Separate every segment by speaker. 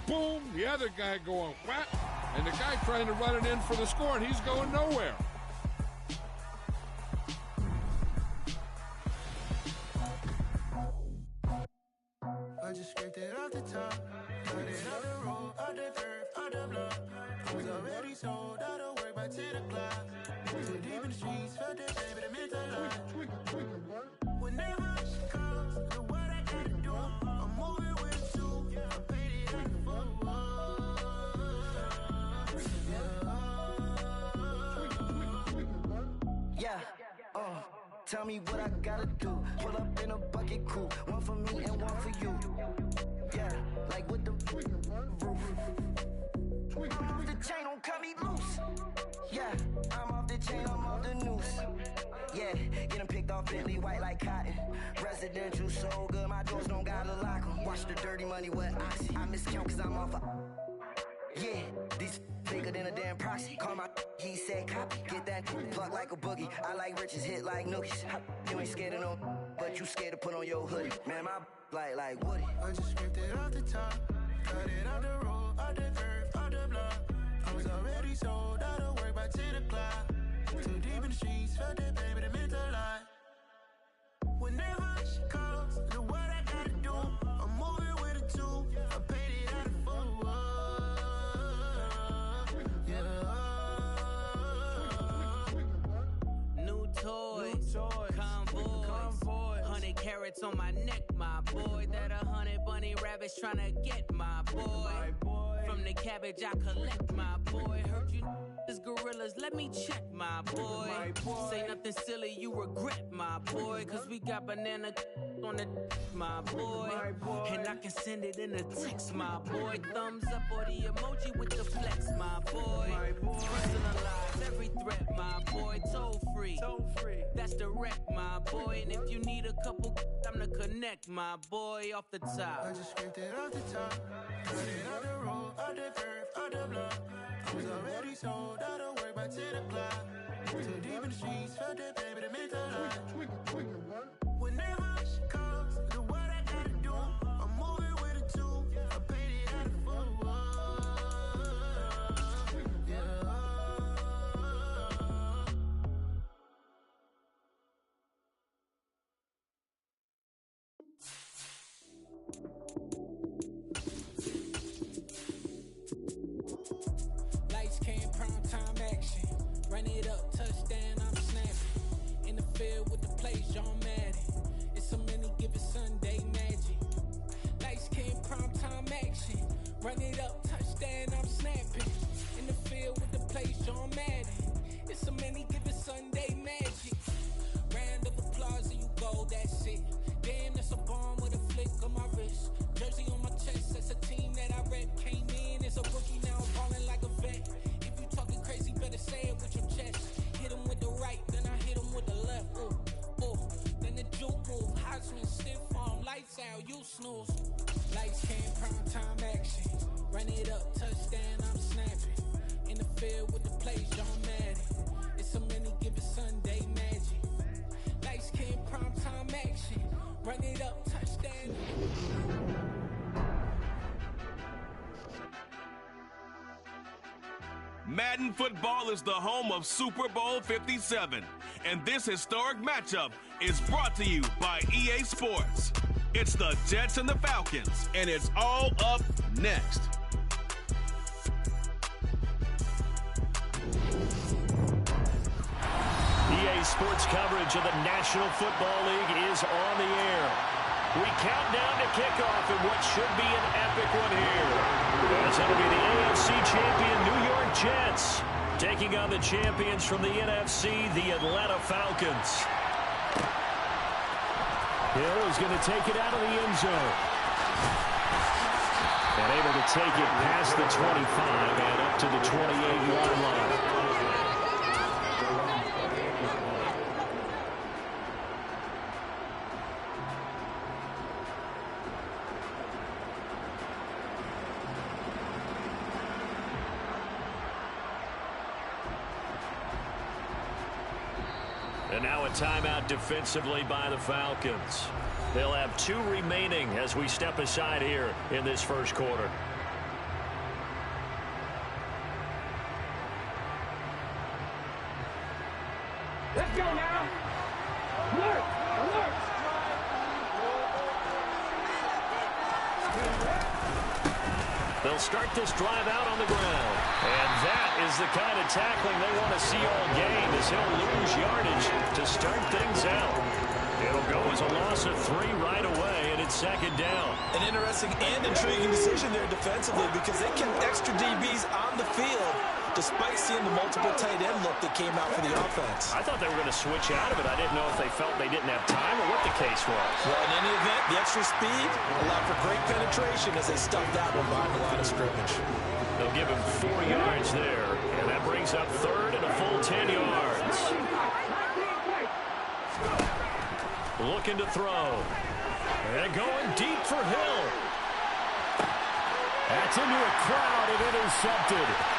Speaker 1: Boom, the other guy going whap, and the guy trying to run it in for the score, and he's going nowhere.
Speaker 2: I just scraped it off the top, cut it out the road, out the curve, out the block. I was already sold out of work by 10 o'clock. Too deep in the streets, felt that baby, that meant a lot. Whenever she calls, do what I gotta do. I'm moving with you, I paid it out the full. Yeah, tell me what I gotta do. Pull up in a bucket crew, one for me and one for you. Yeah, like with the roof. I'm off the chain, don't cut me loose. Yeah, I'm off the chain, I'm off the noose. Yeah, getting picked off Bentley white like cotton. Residential so good, my doors don't gotta lock 'em. Watch the dirty money with oxy. I miscount cause I'm off yeah, these bigger than a damn proxy. Call my he said copy. Get that plug like a boogie. I like riches, hit like nookies. You ain't scared of no, but you scared to put on your hoodie. Man, my like Woody. I just scraped it off the top, cut it out the road, out the curve, out the block. I was already sold out of work by 10 o'clock. Too deep in the streets, felt that baby, that meant a lot. Whenever she calls, do what I gotta do. I'm moving with a two, I paid it out of full.
Speaker 3: Toys, convoys, 100 carats on my neck, my boy. That 100 bunny rabbits tryna get my boy. From the cabbage I collect, my boy. Heard you is gorillas, let me check, my boy. Say nothing silly, you regret, my boy. Cause we got banana on the my boy. And I can send it in a text, my boy. Thumbs up or the emoji with the flex, my boy. Personalized every threat, my boy. Toll free. That's the wreck, my boy. And if you need a couple, I'm the connect, my boy. Off the top.
Speaker 2: I just scraped it off the top, cut it out the road, out the curve, out the block. I was already sold out of work by 10 o'clock. Too deep in the streets, felt that baby, that meant a lot. Whenever she calls, do what I gotta do. I'm moving with a two, I paid it out of full.
Speaker 4: Lights came, prime time action. Run it up, touchdown, I'm snapping. In the field with the plays, John Madden. It's a many given Sunday magic. Lights came, prime time action. Run it up, touchdown, I'm snapping. In the field with the plays, John Madden. It's a many given Sunday magic. Round of applause and you go, that's it. Damn, that's a bomb with a flick on my wrist. Jersey on my chest, that's a team that I rep. Came in as a rookie, now I'm balling like a vet. If you talking crazy, better say it with your chest. Hit him with the right, then I hit him with the left. Ooh, ooh. Then the juke move, high swing, stiff arm, lights out, you snooze. Lights came, prime time action. Run it up, touchdown, I'm snapping. In the field with the plays, John Madden. It's a many given Sunday magic. Lights came, prime time action. Run it up, touchdown.
Speaker 5: Madden football is the home of Super Bowl 57, and this historic matchup is brought to you by EA Sports. It's the Jets and the Falcons, and it's all up next.
Speaker 6: EA Sports coverage of the National Football League is on the air. We count down to kickoff in what should be an epic one here. As it'll be the AFC champion New York Jets taking on the champions from the NFC, the Atlanta Falcons. Hill is going to take it out of the end zone. And able to take it past the 25 and up to the 28-yard line. And now a timeout defensively by the Falcons. They'll have 2 remaining as we step aside here in this first quarter.
Speaker 7: Let's go now. Alert! Alert!
Speaker 6: They'll start this drive out on the ground. And that is the kind of tackling they want to see all game, as he'll lose yardage to start things out. It'll go as a loss of 3 right away, and it's second down.
Speaker 8: An interesting and intriguing decision there defensively, because they kept extra DBs on the field despite seeing the multiple tight end look that came out for the offense.
Speaker 6: I thought they were going to switch out of it. I didn't know if they felt they didn't have time or what the case was.
Speaker 8: Well, in any event, the extra speed allowed for great penetration as they stuffed that one behind the line of scrimmage.
Speaker 6: They'll give him 4 yards there, and that brings up third and a full 10 yards. Looking to throw. And going deep for Hill. That's into a crowd and intercepted.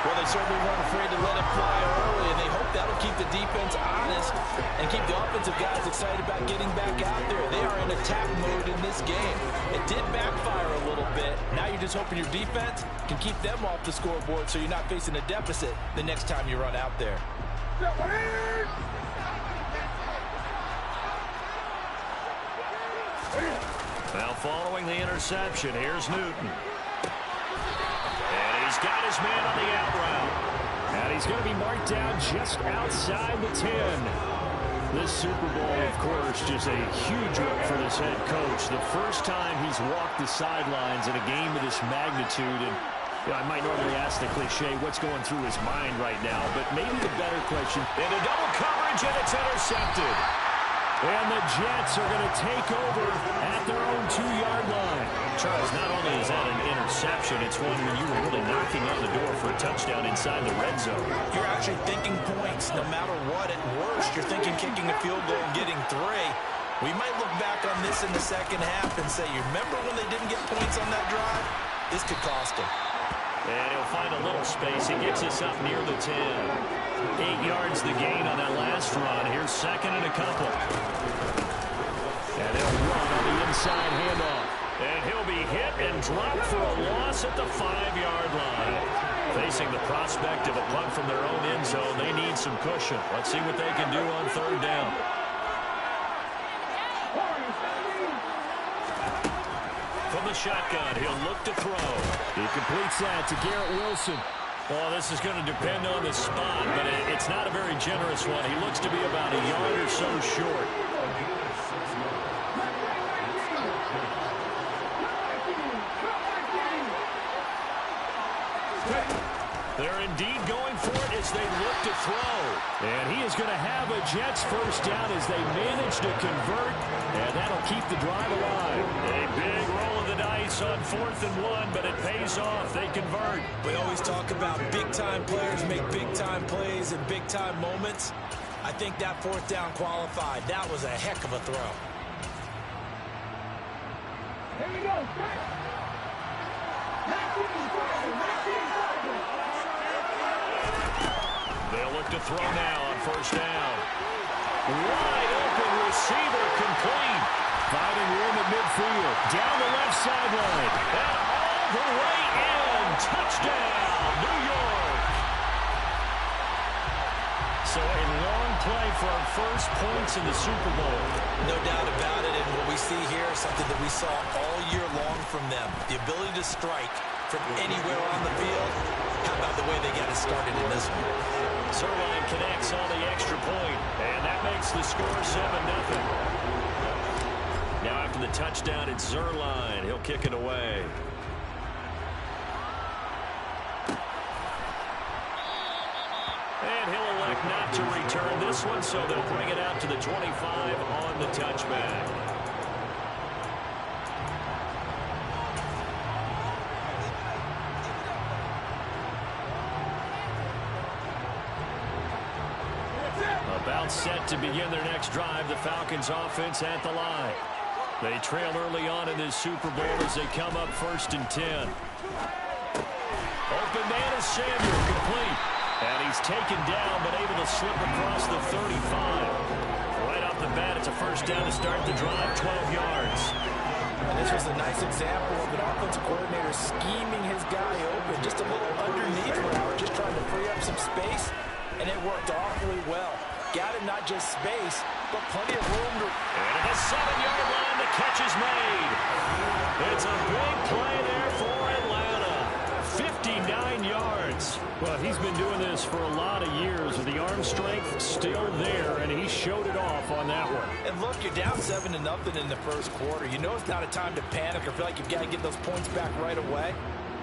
Speaker 8: Well, they certainly weren't afraid to let it fly early, and they hope that'll keep the defense honest and keep the offensive guys excited about getting back out there. They are in attack mode in this game. It did backfire a little bit. Now you're just hoping your defense can keep them off the scoreboard so you're not facing a deficit the next time you run out there.
Speaker 6: Now following the interception, here's Newton. And he's got his man on the out route. And he's going to be marked down just outside the 10. This Super Bowl, of course, just a huge one for this head coach. The first time he's walked the sidelines in a game of this magnitude. And you know, I might normally ask the cliche, what's going through his mind right now? But maybe the better question, into double coverage, and it's intercepted. And the Jets are going to take over at their own 2-yard line. Charles, not only is that an interception, it's one when you were really knocking on the door for a touchdown inside the red zone.
Speaker 8: You're actually thinking points no matter what. At worst, you're thinking kicking a field goal and getting 3. We might look back on this in the second half and say, you remember when they didn't get points on that drive? This could cost them.
Speaker 6: And he'll find a little space. He gets us up near the 10. 8 yards the gain on that last run. Here's second and a couple. And he'll run on the inside handoff. And he'll be hit and dropped for a loss at the 5-yard line. Facing the prospect of a punt from their own end zone, they need some cushion. Let's see what they can do on third down. From the shotgun, he'll look to throw. He completes that to Garrett Wilson. Well, this is going to depend on the spot, but it's not a very generous one. He looks to be about a yard or so short. They're indeed going for it as they look to throw. And he is going to have a Jets first down as they manage to convert, and that'll keep the drive alive. A big roll of the dice on 4th and 1, but it pays off. They convert.
Speaker 8: We always talk about big-time players make big-time plays in big-time moments. I think that 4th down qualified. That was a heck of a throw.
Speaker 7: Here we go.
Speaker 6: They'll look to throw now on first down. Wide open receiver complete. Finding room at midfield. Down the left sideline. And all the way in. Touchdown, New York. So a long play for our first points in the Super Bowl.
Speaker 8: No doubt about it, and what we see here is something that we saw all year long from them. The ability to strike from anywhere on the field. How about the way they got it started in this one?
Speaker 6: Zerline connects on the extra point, and that makes the score 7-0. Now after the touchdown, it's Zerline. He'll kick it away. And he'll elect not to return this one, so they'll bring it out to the 25 on the touchback. About set to begin their next drive, the Falcons offense at the line. They trail early on in this Super Bowl as they come up 1st and 10. Open man is Samuel, complete. And he's taken down, but able to slip across the 35. Right off the bat, it's a first down to start the drive, 12 yards.
Speaker 8: And this was a nice example of an offensive coordinator scheming his guy open. Just a little underneath route, just trying to free up some space, and it worked awfully well. Got him not just space, but plenty of room to...
Speaker 6: And at the 7-yard line, the catch is made. It's a big play there for Atlanta. 59 yards. Well, he's been doing this for a lot of years with the arm strength still there, and he showed it off on that one.
Speaker 8: And look, you're down 7-0 in the first quarter. You know it's not a time to panic or feel like you've got to get those points back right away.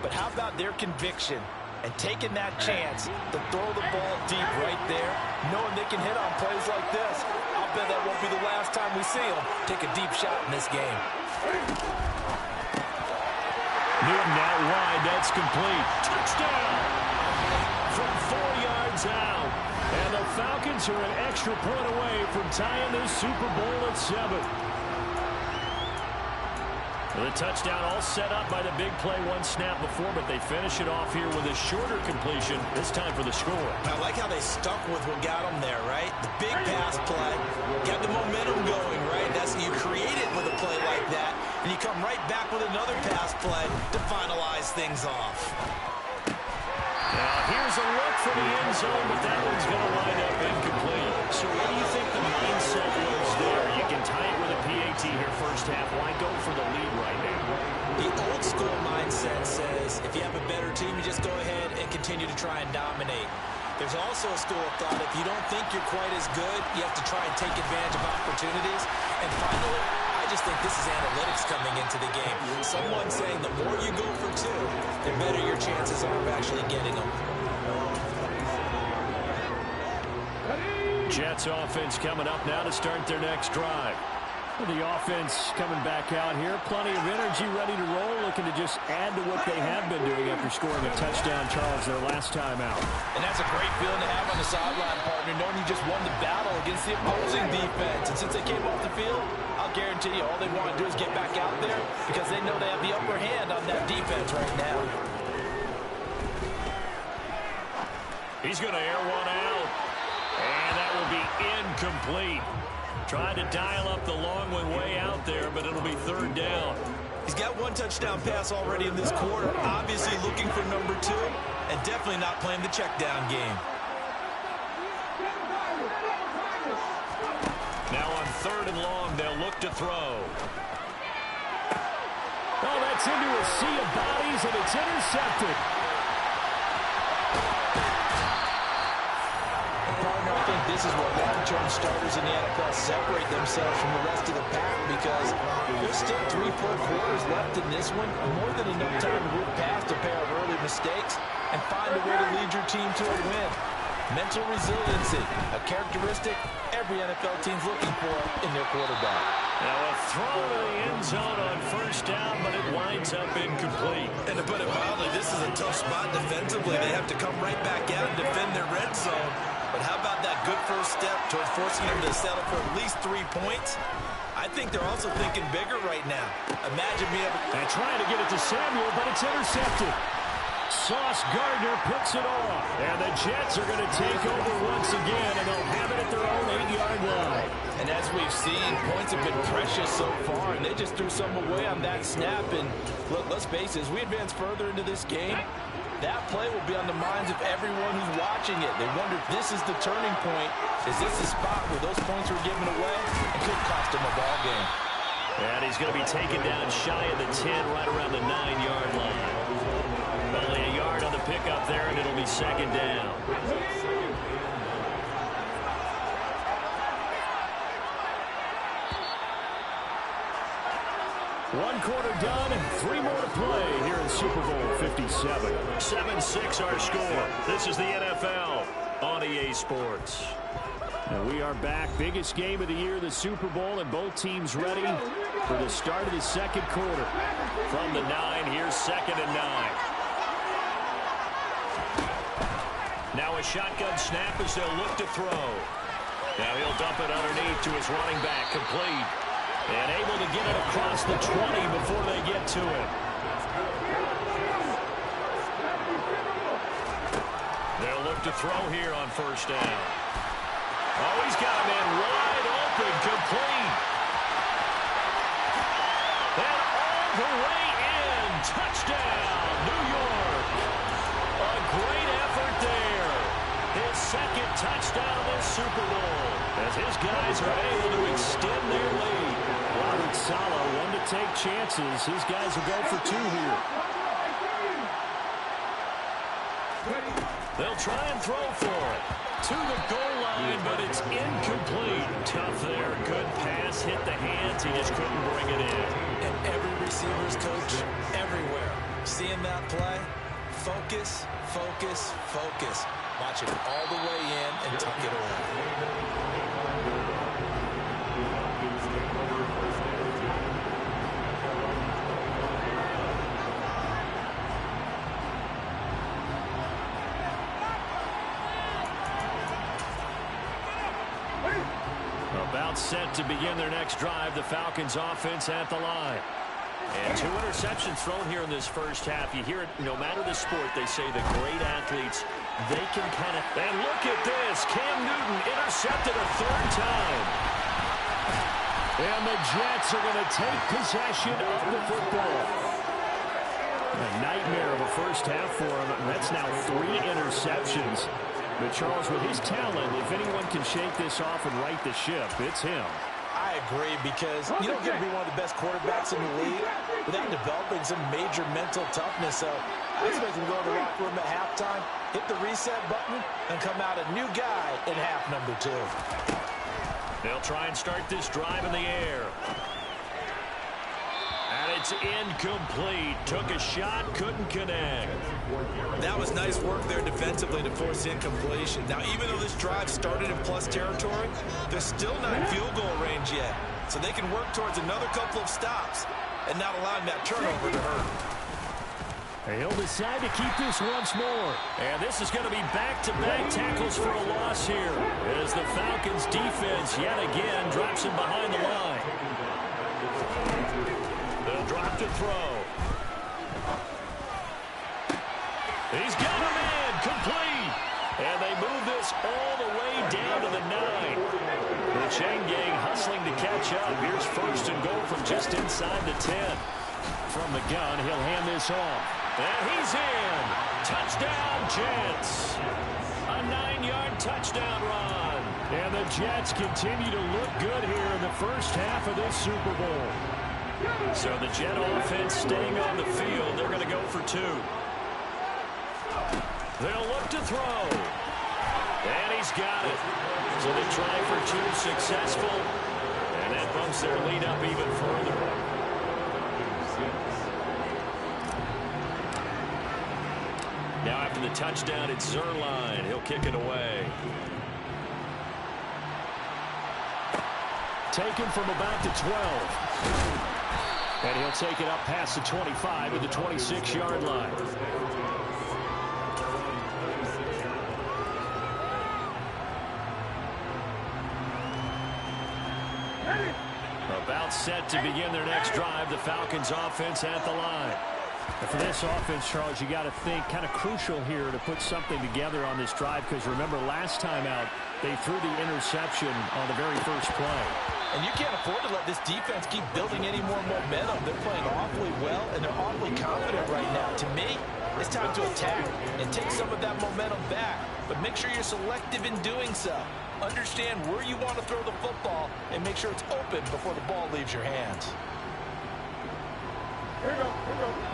Speaker 8: But how about their conviction and taking that chance to throw the ball deep right there, knowing they can hit on plays like this? I'll bet that won't be the last time we see them take a deep shot in this game.
Speaker 6: Newton out wide, that's complete. Touchdown from 4 yards out. And the Falcons are an extra point away from tying this Super Bowl at 7. The touchdown all set up by the big play one snap before, but they finish it off here with a shorter completion, this time for the score.
Speaker 8: I like how they stuck with what got them there, right? The big pass play, got the momentum going, right? That's you create it with a play like that, and you come right back with another pass play to finalize things off.
Speaker 6: Now here's a look for the end zone, but that one's going to wind up incomplete. So what do you think the mindset was there? You can tie it with a PAT here first half. Why go for the lead right now?
Speaker 8: The old school mindset says if you have a better team, you just go ahead and continue to try and dominate. There's also a school of thought if you don't think you're quite as good, you have to try and take advantage of opportunities. And finally, I just think this is analytics coming into the game. Someone saying the more you go for two, the better your chances are of actually getting them.
Speaker 6: Jets offense coming up now to start their next drive. The offense coming back out here. Plenty of energy, ready to roll, looking to just add to what they have been doing after scoring a touchdown, Charles, their last time out.
Speaker 8: And that's a great feeling to have on the sideline, partner, knowing you just won the battle against the opposing defense. And since they came off the field, I'll guarantee you all they want to do is get back out there because they know they have the upper hand on that defense right now.
Speaker 6: He's going to air one out. And that will be incomplete. Trying to dial up the long one way out there, but it'll be third down.
Speaker 8: He's got one touchdown pass already in this quarter. Obviously looking for number 2, and definitely not playing the check down game.
Speaker 6: Now on third and long, they'll look to throw. Oh, that's into a sea of bodies, and it's intercepted.
Speaker 8: Partner, I think this is where long-term starters in the NFL separate themselves from the rest of the pack because there's still 3 full quarters left in this one. More than enough time to move past a pair of early mistakes and find a way to lead your team to a win. Mental resiliency, a characteristic every NFL team's looking for in their quarterback.
Speaker 6: Now a throw to the end zone on first down, but it winds up incomplete.
Speaker 8: And to put it mildly, this is a tough spot defensively. They have to come right back out and defend their red zone. But how about that good first step towards forcing them to settle for at least 3 points? I think they're also thinking bigger right now. Imagine me
Speaker 6: and trying to get it to Samuel, but it's intercepted. Sauce Gardner picks it off. And the Jets are going to take over once again, and they'll have it at their own 8-yard line.
Speaker 8: And as we've seen, points have been precious so far, and they just threw some away on that snap. And look, let's face it, as we advance further into this game, that play will be on the minds of everyone who's watching it. They wonder if this is the turning point. Is this the spot where those points were given away? It could cost them a ball game.
Speaker 6: And he's going to be taken down shy of the 10, right around the 9-yard line. Only a yard on the pickup there, and it'll be second down. One quarter done, 3 more to play here in Super Bowl 57. 7-6 our score. This is the NFL on EA Sports. And we are back. Biggest game of the year, the Super Bowl, and both teams ready for the start of the second quarter. From the 9, here's 2nd and 9. Now a shotgun snap as they'll look to throw. Now he'll dump it underneath to his running back, complete. And able to get it across the 20 before they get to it. They'll look to throw here on first down. Oh, he's got a man wide open, complete. And touchdown this Super Bowl as his guys are able to extend their lead. Robert Saleh, one to take chances. His guys will go for two here. They'll try and throw for it. To the goal line, but it's incomplete. Tough there. Good pass. Hit the hands. He just couldn't bring it in.
Speaker 8: And every receiver's coach everywhere. Seeing that play, focus, focus, focus. Watch it all the way in and tuck it away.
Speaker 6: About set to begin their next drive. The Falcons offense at the line. And 2 interceptions thrown here in this first half. You hear it, no matter the sport, they say the great athletes, they can kind of... And look at this. Cam Newton intercepted a third time. And the Jets are going to take possession of the football. A nightmare of a first half for him. That's now 3 interceptions. But Charles, with his talent, if anyone can shake this off and right the ship, it's him.
Speaker 8: I agree, because you don't get to be one of the best quarterbacks in the league without developing some major mental toughness. So I expect him to go to the locker room at halftime, hit the reset button, and come out a new guy in half number 2.
Speaker 6: They'll try and start this drive in the air. And it's incomplete. Took a shot, couldn't connect.
Speaker 8: That was nice work there defensively to force incompletion. Now, even though this drive started in plus territory, they're still not in field goal range yet. So they can work towards another couple of stops and not allowing that turnover to hurt.
Speaker 6: He'll decide to keep this once more. And this is going to be back-to-back tackles for a loss here as the Falcons defense yet again drops him behind the line. They'll drop to throw. He's got him in, complete. And they move this all the way down to the 9. The chain gang hustling to catch up. Here's first and goal from just inside the 10. From the gun, he'll hand this off. And he's in. Touchdown, Jets. A 9-yard touchdown run. And the Jets continue to look good here in the first half of this Super Bowl. So the Jet offense staying on the field. They're going to go for 2. They'll look to throw. And he's got it. So they try for 2, successful. And that bumps their lead up even further. Now after the touchdown, it's Zerline. He'll kick it away. Taken from about the 12. And he'll take it up past the 25 at the 26-yard line. About set to begin their next drive. The Falcons offense at the line. And for this offense, Charles, you got to think kind of crucial here to put something together on this drive, because remember last time out they threw the interception on the very first play.
Speaker 8: And you can't afford to let this defense keep building any more momentum. They're playing awfully well, and they're awfully confident right now. To me, it's time to attack and take some of that momentum back. But make sure you're selective in doing so. Understand where you want to throw the football and make sure it's open before the ball leaves your hands.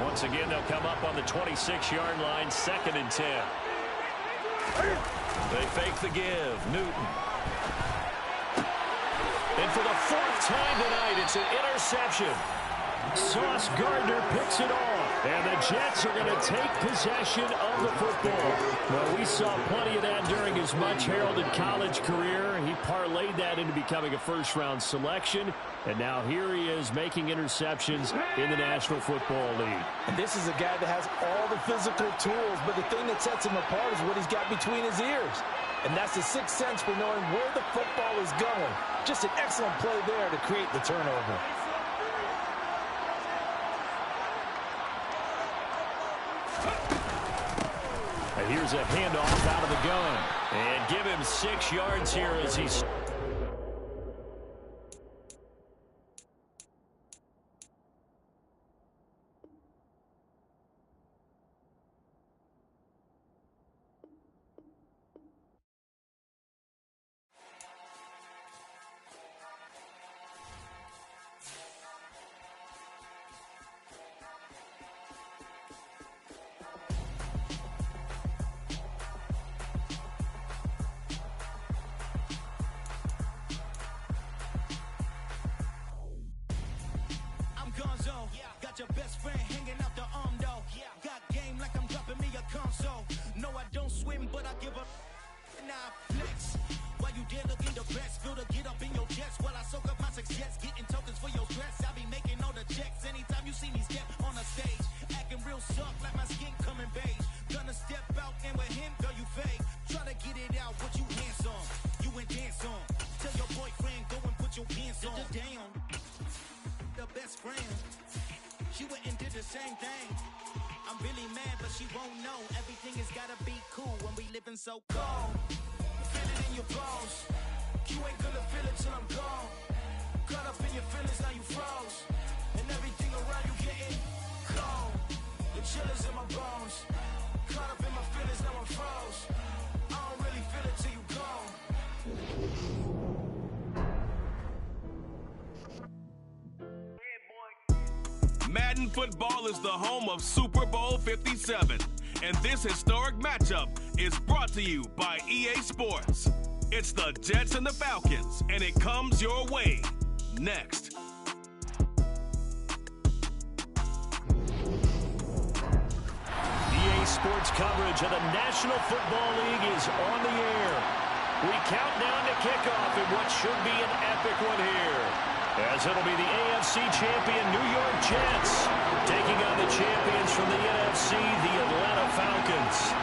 Speaker 6: Once again, they'll come up on the 26-yard line, 2nd and 10. They fake the give. Newton. And for the 4th time tonight, it's an interception. Sauce Gardner picks it off. And the Jets are going to take possession of the football. Well, we saw plenty of that during his much-heralded college career. He parlayed that into becoming a first-round selection. And now here he is making interceptions in the National Football League.
Speaker 8: And this is a guy that has all the physical tools, but the thing that sets him apart is what he's got between his ears. And that's the sixth sense for knowing where the football is going. Just an excellent play there to create the turnover.
Speaker 6: And here's a handoff out of the gun. And give him 6 yards here as he's...
Speaker 9: your best friend hanging out the arm though. Got game like I'm dropping me a console. No, I don't swim, but I give a nah flex. While you there looking the best, feel to get up in your chest while I soak up my success, getting tokens for your stress. I be making all the checks anytime you see me step on a stage, acting real soft like my skin coming beige. Gonna step out and with him, girl, you fake. Try to get it out, what you hands on, you and dance on. Tell your boyfriend go and put your pants on. Down, the best friend, she went and did the same thing. I'm really mad, but she won't know. Everything has gotta be cool when we living so cold. Feel it in your bones. You ain't gonna feel it till I'm gone. Caught up in your feelings, now you froze. And everything around you getting cold. The chillers in my bones. Caught up in my feelings, now I'm froze. I don't really feel it till you gone.
Speaker 5: Madden football is the home of Super Bowl 57, and this historic matchup is brought to you by EA Sports. It's the Jets and the Falcons, and it comes your way next.
Speaker 6: EA Sports coverage of the National Football League is on the air. We count down to kickoff in what should be an epic one here, as it'll be the AFC champion New York Jets taking on the champions from the NFC, the Atlanta Falcons.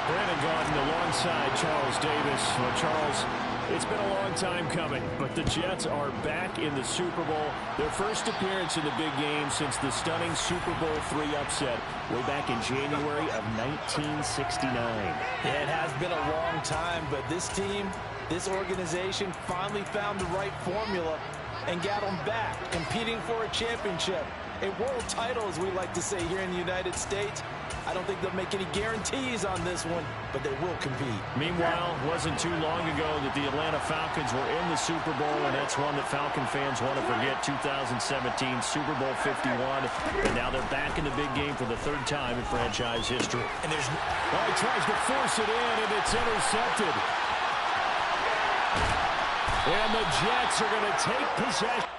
Speaker 6: Brandon Gaudin alongside Charles Davis. Well, Charles, it's been a long time coming, but the Jets are back in the Super Bowl. Their first appearance in the big game since the stunning Super Bowl III upset way back in January of 1969.
Speaker 8: Yeah, it has been a long time, but this team, this organization finally found the right formula and got them back, competing for a championship. A world title, as we like to say here in the United States. I don't think they'll make any guarantees on this one, but they will compete.
Speaker 6: Meanwhile, it wasn't too long ago that the Atlanta Falcons were in the Super Bowl, and that's one that Falcon fans want to forget. 2017 Super Bowl 51, and now they're back in the big game for the third time in franchise history.
Speaker 8: And there's
Speaker 6: he tries to force it in, and it's intercepted. And the Jets are going to take possession.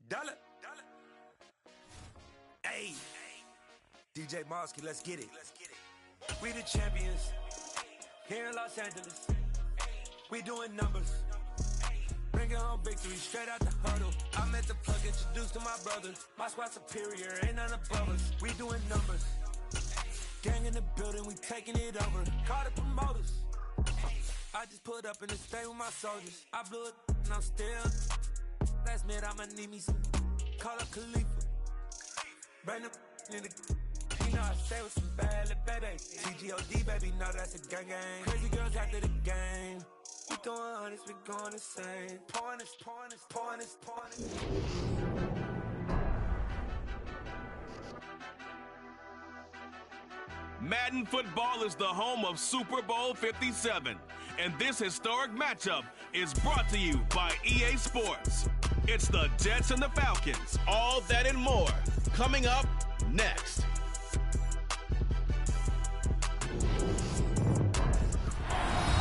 Speaker 10: Dollar. Hey, DJ Mosky, let's get it. We the champions here in Los Angeles. We doing numbers. Bringing home victory straight out the huddle. I met the plug, introduced to my brothers. My squad superior, ain't none above us. We doing numbers. Gang in the building, we taking it over. Call the promoters. I just put up in the state with my soldiers. I blew it and I'm still. Last minute, I'ma need me some. Call up Khalifa. Bring them in the. You know I stay with some bad little baby. TGOD, baby, no, that's a gang gang. Crazy girls after the game. We throwing hundreds, we going insane. Pointers.
Speaker 5: Madden football is the home of Super Bowl 57, and this historic matchup is brought to you by EA Sports. It's the Jets and the Falcons, all that and more, coming up next.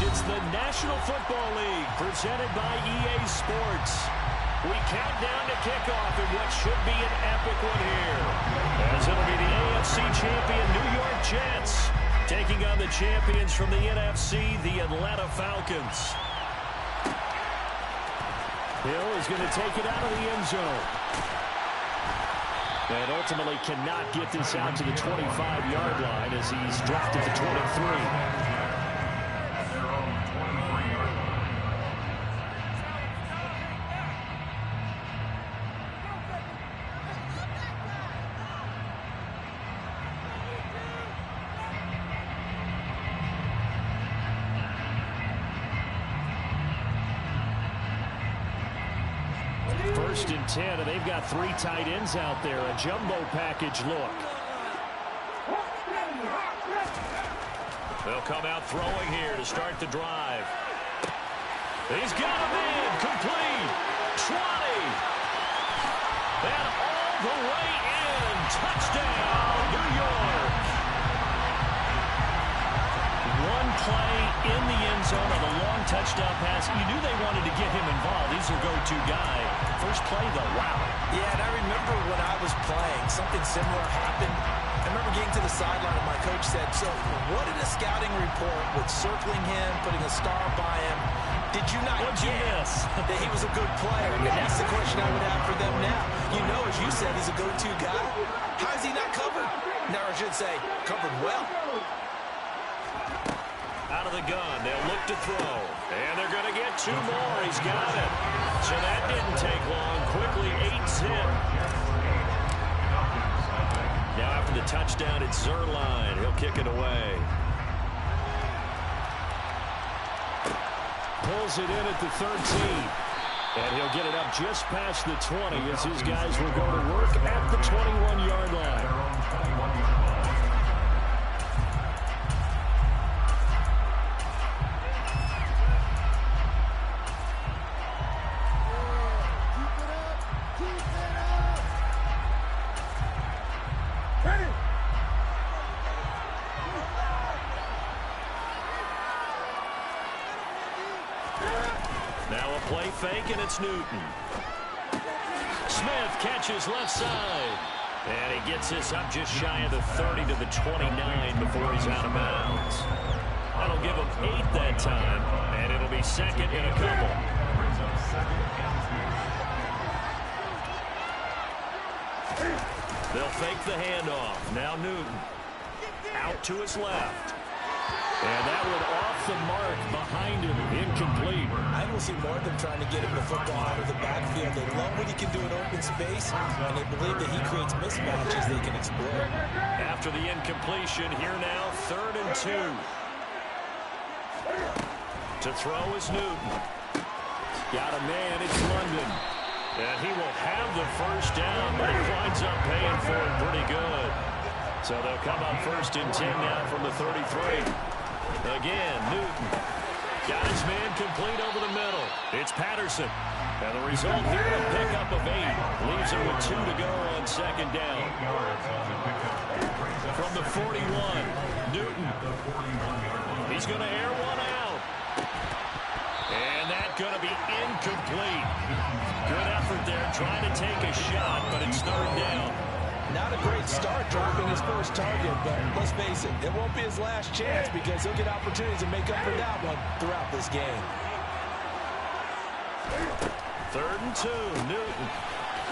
Speaker 6: It's the National Football League presented by EA Sports. We count down to kickoff in what should be an epic one here, as it'll be the AFC champion New York Jets taking on the champions from the NFC, the Atlanta Falcons. Hill is going to take it out of the end zone. And ultimately cannot get this out to the 25-yard line as he's dropped at the 23. First and 10, and they've got three tight ends out there. A jumbo package look. They'll come out throwing here to start the drive. He's got him in. Complete. 20. And all the way in. touchdown, New York. One play in the end zone of a long touchdown pass. You knew they wanted to get him involved. He's their go-to guy. First play, though, wow.
Speaker 8: Yeah, and I remember when I was playing, something similar happened. I remember getting to the sideline and my coach said, so what in a scouting report with circling him, putting a star by him, did you not get that he was a good player? And that's the question I would have for them now. You know, as you said, he's a go-to guy. How is he not covered? No, I should say, covered well.
Speaker 6: Out of the gun, they'll look to throw. And they're going to get 2 more. He's got it. So that didn't take long. Quickly, 8-zip. Now after the touchdown, it's Zerline. He'll kick it away. Pulls it in at the 13. And he'll get it up just past the 20 as his guys will go to work at the 21-yard line. Now a play fake, and it's Newton. Smith catches left side. And he gets this up just shy of the 30 to the 29 before he's out of bounds. That'll give him 8 that time, and it'll be second and a couple. They'll fake the handoff. Now Newton. Out to his left. And that one off the mark behind him, incomplete.
Speaker 8: I don't see more of them trying to get him the football out of the backfield. They love what he can do in open space, and they believe that he creates mismatches they can exploit.
Speaker 6: After the incompletion, here now, 3rd and 2. To throw is Newton. Got a man, it's London. And he will have the first down, but he winds up paying for it pretty good. So they'll come up 1st and 10 now from the 33. Again, Newton got his man complete over the middle. It's Patterson. And the result here, a pickup of 8. Leaves it with 2 to go on 2nd down. From the 41, Newton. He's going to air one out. And that's going to be incomplete. Good effort there, trying to take a shot, but it's 3rd down.
Speaker 8: Not a great start dropping his first target, but let's face it, it won't be his last chance because he'll get opportunities to make up for that one throughout this game.
Speaker 6: 3rd and 2, Newton.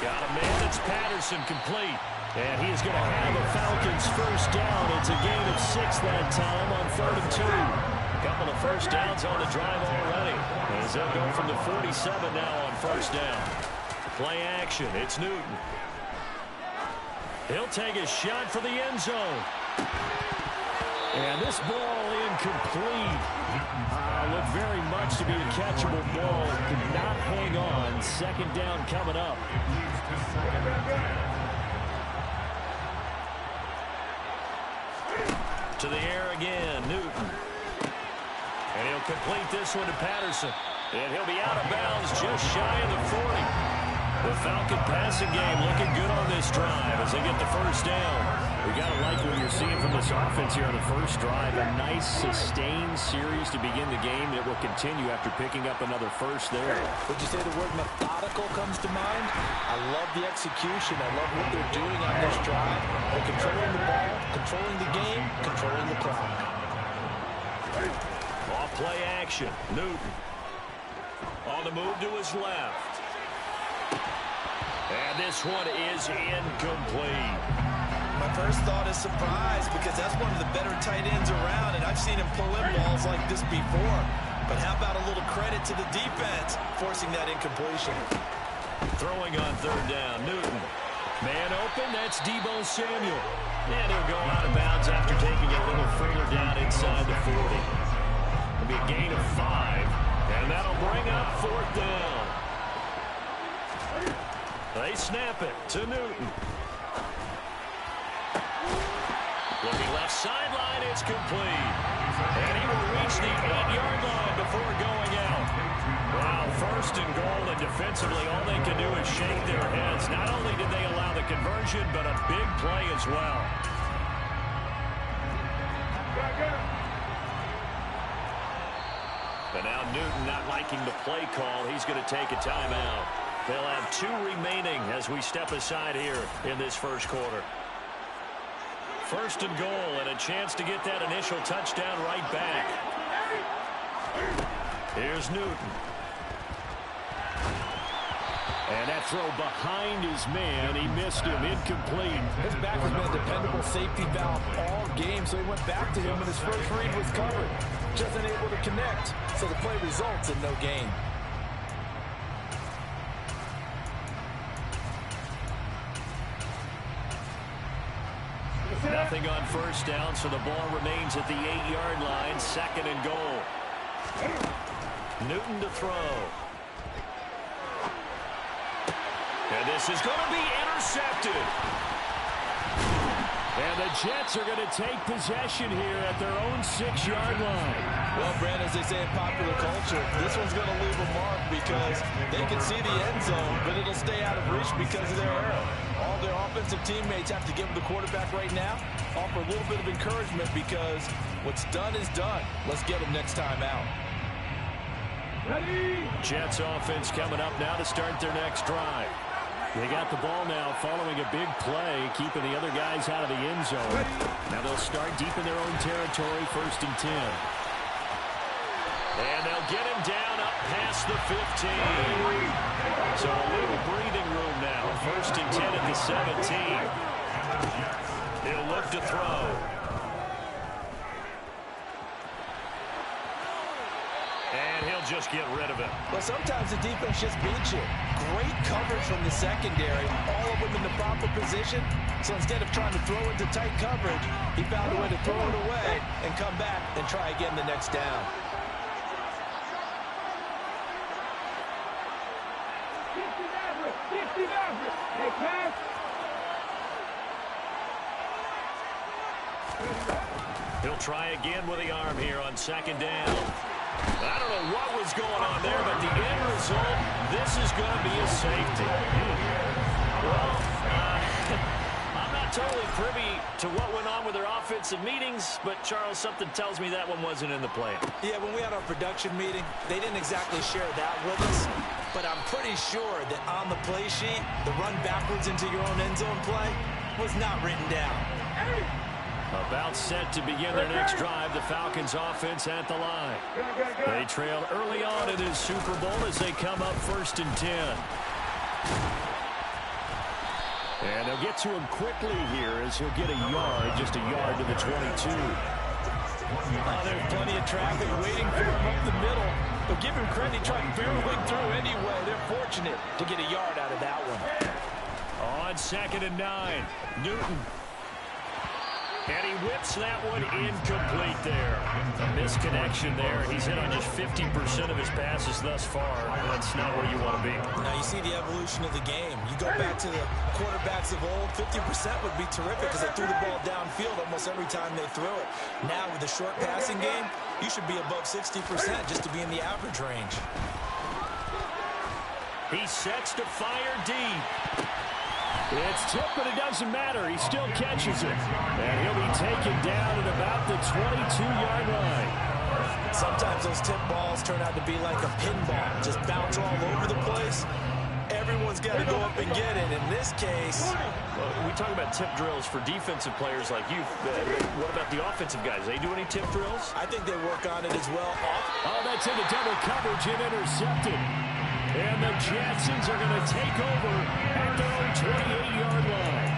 Speaker 6: Got a man, it's Patterson, complete. And he is going to have a Falcons first down. It's a gain of 6 that time on 3rd and 2. A couple of first downs on the drive already. As they'll go from the 47 now on 1st down. Play action, it's Newton. He'll take a shot for the end zone. And this ball incomplete. Looked very much to be a catchable ball. Could not hang on. 2nd down coming up. To the air again, Newton. And he'll complete this one to Patterson. And he'll be out of bounds just shy of the 40. The Falcon passing game looking good on this drive as they get the first down. We got to like what you're seeing from this offense here on the first drive. A nice, sustained series to begin the game that will continue after picking up another first there.
Speaker 8: Would you say the word methodical comes to mind? I love the execution. I love what they're doing on this drive. They're controlling the ball, controlling the game, controlling the clock.
Speaker 6: Off play action. Newton. On the move to his left. And this one is incomplete.
Speaker 8: My first thought is surprise because that's one of the better tight ends around, and I've seen him pull in balls like this before. But how about a little credit to the defense forcing that incompletion?
Speaker 6: Throwing on 3rd down, Newton. Man open, that's Deebo Samuel. And he'll go out of bounds after taking a little further down inside the 40. It'll be a gain of 5, and that'll bring up 4th down. They snap it to Newton. Looking left sideline, it's complete. And he will reach the 8-yard line before going out. Wow, 1st and goal, and defensively all they can do is shake their heads. Not only did they allow the conversion, conversion, but a big play as well. But now Newton not liking the play call. He's going to take a timeout. They'll have 2 remaining as we step aside here in this first quarter. First and goal, and a chance to get that initial touchdown right back. Here's Newton. And that throw behind his man. He missed him. Incomplete.
Speaker 8: His back has been a dependable safety valve all game, so he went back to him when his first read was covered. Just unable to connect, so the play results in no gain.
Speaker 6: Nothing on first down, so the ball remains at the 8-yard line. Second and goal. Newton to throw. And this is going to be intercepted. And the Jets are going to take possession here at their own 6-yard line.
Speaker 8: Well, Brandon, as they say in popular culture, this one's going to leave a mark because they can see the end zone, but it'll stay out of reach because of their error. All their offensive teammates have to give the quarterback right now, offer a little bit of encouragement because what's done is done. Let's get them next time out.
Speaker 7: Ready?
Speaker 6: Jets offense coming up now to start their next drive. They got the ball now following a big play, keeping the other guys out of the end zone. Now they'll start deep in their own territory, 1st and 10. And they'll get him down up past the 15. So a little breathing room now. 1st and 10 at the 17. He'll look to throw. And he'll just get rid of it.
Speaker 8: Well, sometimes the defense just beats you. Great coverage from the secondary. All of them in the proper position. So instead of trying to throw into tight coverage, he found a way to throw it away and come back and try again the next down.
Speaker 7: 50 Maverick. Hey, pass.
Speaker 6: He'll try again with the arm here on 2nd down. I don't know what was going on there, but the end result, this is going to be a safety. Well, I'm not totally privy to what went on with their offensive meetings, but, Charles, something tells me that one wasn't in the plan.
Speaker 8: Yeah, when we had our production meeting, they didn't exactly share that with us, but I'm pretty sure that on the play sheet, the run backwards into your own end zone play was not written down.
Speaker 6: About set to begin their next drive, the Falcons offense at the line. They trailed early on in this Super Bowl as they come up 1st and 10. And they'll get to him quickly here as he'll get a yard, just a yard to the 22.
Speaker 8: There's plenty of traffic waiting for him up the middle, but give him credit, he tried barreling through anyway. They're fortunate to get a yard out of that one.
Speaker 6: On 2nd and 9, Newton. And he whips that one incomplete there. A misconnection there. He's hit on just 50% of his passes thus far. That's not where you want to be.
Speaker 8: Now you see the evolution of the game. You go back to the quarterbacks of old, 50% would be terrific because they threw the ball downfield almost every time they threw it. Now with the short passing game, you should be above 60% just to be in the average range.
Speaker 6: He sets to fire deep. It's tipped, but it doesn't matter. He still catches it. And he'll be taken down at about the 22-yard line.
Speaker 8: Sometimes those tip balls turn out to be like a pinball. Just bounce all over the place. Everyone's got to go up and get it. In this case...
Speaker 6: Well, we talk about tip drills for defensive players like you. What about the offensive guys? They do any tip drills?
Speaker 8: I think they work on it as well.
Speaker 6: Oh, that's into double coverage and intercepted. And the Jacksons are going to take over at their own 28-yard line.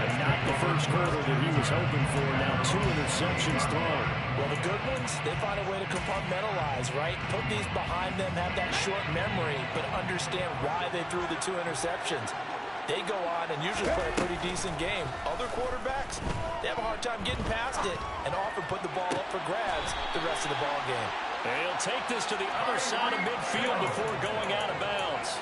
Speaker 6: And not the first quarter that he was hoping for. Now 2 interceptions thrown.
Speaker 8: Well, the good ones, they find a way to compartmentalize, right? Put these behind them, have that short memory, but understand why they threw the 2 interceptions. They go on and usually play a pretty decent game. Other quarterbacks, they have a hard time getting past it and often put the ball up for grabs the rest of the ball game.
Speaker 6: And he'll take this to the other side of midfield before going out of bounds.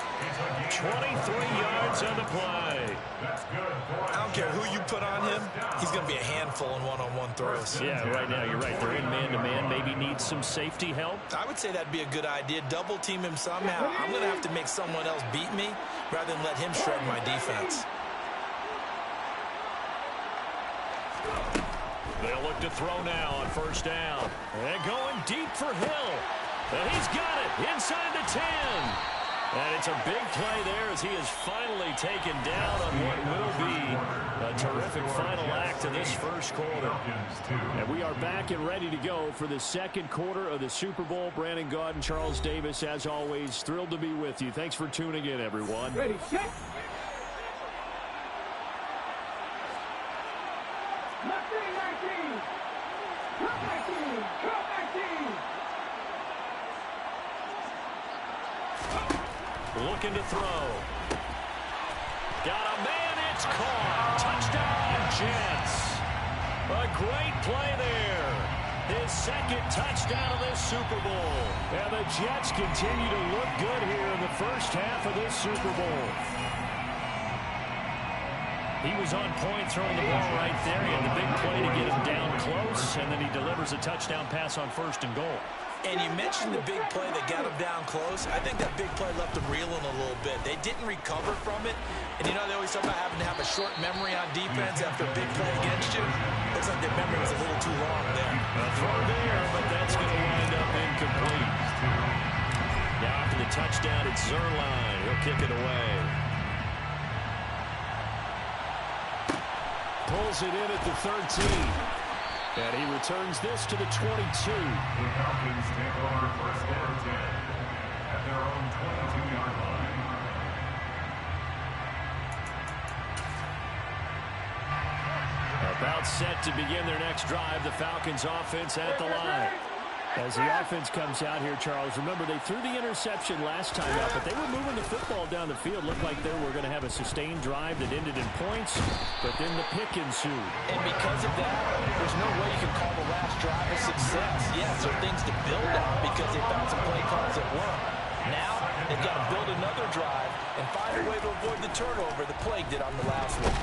Speaker 6: 23 yards on the play.
Speaker 8: I don't care who you put on him, he's going to be a handful in one-on-one throws.
Speaker 6: Yeah, right now you're right. They're in man-to-man. Maybe needs some safety help.
Speaker 8: I would say that'd be a good idea. Double team him somehow. I'm going to have to make someone else beat me rather than let him shred my defense.
Speaker 6: They'll look to throw now on first down. And going deep for Hill. And he's got it inside the 10. And it's a big play there as he is finally taken down on what will be a terrific final act of this first quarter. And we are back and ready to go for the second quarter of the Super Bowl. Brandon Gaudin, Charles Davis, as always, thrilled to be with you. Thanks for tuning in, everyone.
Speaker 7: Ready, set.
Speaker 6: Looking to throw. Got a man, it's caught. Touchdown, Jets. A great play there. His second touchdown of this Super Bowl. And the Jets continue to look good here in the first half of this Super Bowl. He was on point throwing the ball right there. He had the big play to get him down close, and then he delivers a touchdown pass on first and goal.
Speaker 8: And you mentioned the big play that got him down close. I think that big play left him reeling a little bit. They didn't recover from it. And, you know, they always talk about having to have a short memory on defense after a big play against you. Looks like their memory was a little too long there.
Speaker 6: A throw there, but that's going to wind up incomplete. Now after the touchdown, it's Zerline. He'll kick it away. Pulls it in at the 13. And he returns this to the 22.
Speaker 11: The Falcons take over first and 10 at their own 22-yard line.
Speaker 6: About set to begin their next drive, the Falcons offense at the line. As the offense comes out here, Charles, remember they threw the interception last time out, but they were moving the football down the field. Looked like they were going to have a sustained drive that ended in points, but then the pick ensued.
Speaker 8: And because of that, there's no way you can call the last drive a success. Yes, there are things to build on because they found some play calls that work. Now, they've got to build another drive and find a way to avoid the turnover the Plague did on the last one.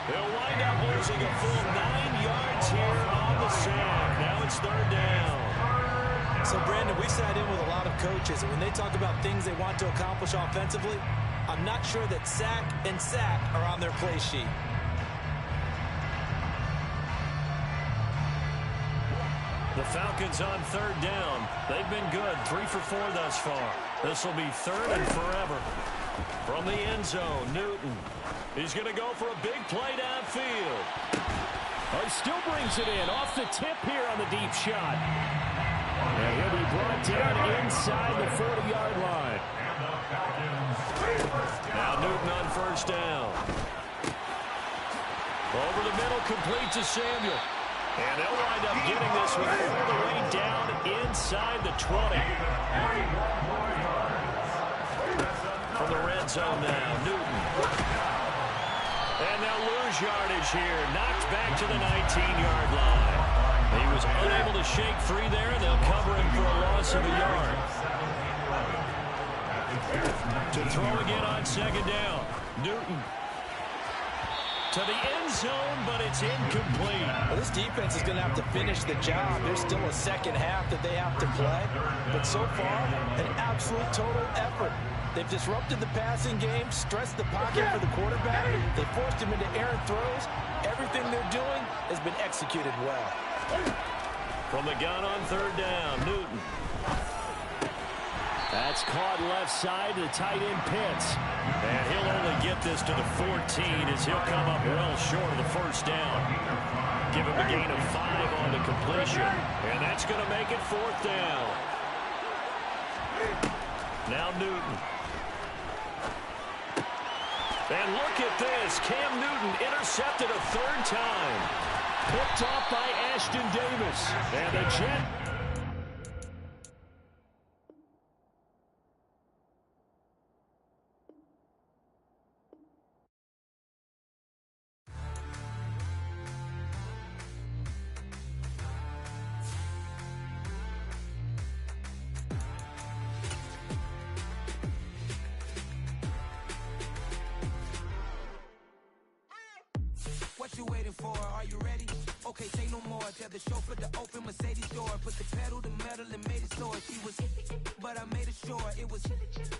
Speaker 6: They'll wind up losing a full 9 yards here on the sack. Now it's third down.
Speaker 8: So, Brandon, we sat in with a lot of coaches, and when they talk about things they want to accomplish offensively, I'm not sure that sack and sack are on their play sheet.
Speaker 6: The Falcons on third down. They've been good, 3 for 4 thus far. This will be third and forever. From the end zone, Newton. He's going to go for a big play downfield. Oh, he still brings it in off the tip here on the deep shot. And he'll be brought down inside the 40-yard line. Now Newton on first down. Over the middle, complete to Samuel. And they'll wind up getting this one all the way down inside the 20. From the red zone now, Newton. And they'll lose yardage here. Knocked back to the 19-yard line. He was unable to shake free there, and they'll cover him for a loss of a yard. To throw again on second down. Newton. To the end zone, but it's incomplete.
Speaker 8: Well, this defense is going to have to finish the job. There's still a second half that they have to play. But so far, an absolute total effort. They've disrupted the passing game, stressed the pocket for the quarterback. They forced him into errant throws. Everything they're doing has been executed well.
Speaker 6: From the gun on third down, Newton. That's caught left side to the tight end Pitts. And he'll only get this to the 14 as he'll come up well short of the first down. Give him a gain of 5 on the completion. And that's going to make it fourth down. Now Newton. And look at this. Cam Newton intercepted a third time. Picked off by Ashton Davis. And the Jet.
Speaker 9: What you waiting for? Are you ready?
Speaker 4: Okay, say no more. Tell the chauffeur to open Mercedes door. Put the pedal to metal and made it soar. She was, but I made it sure it was.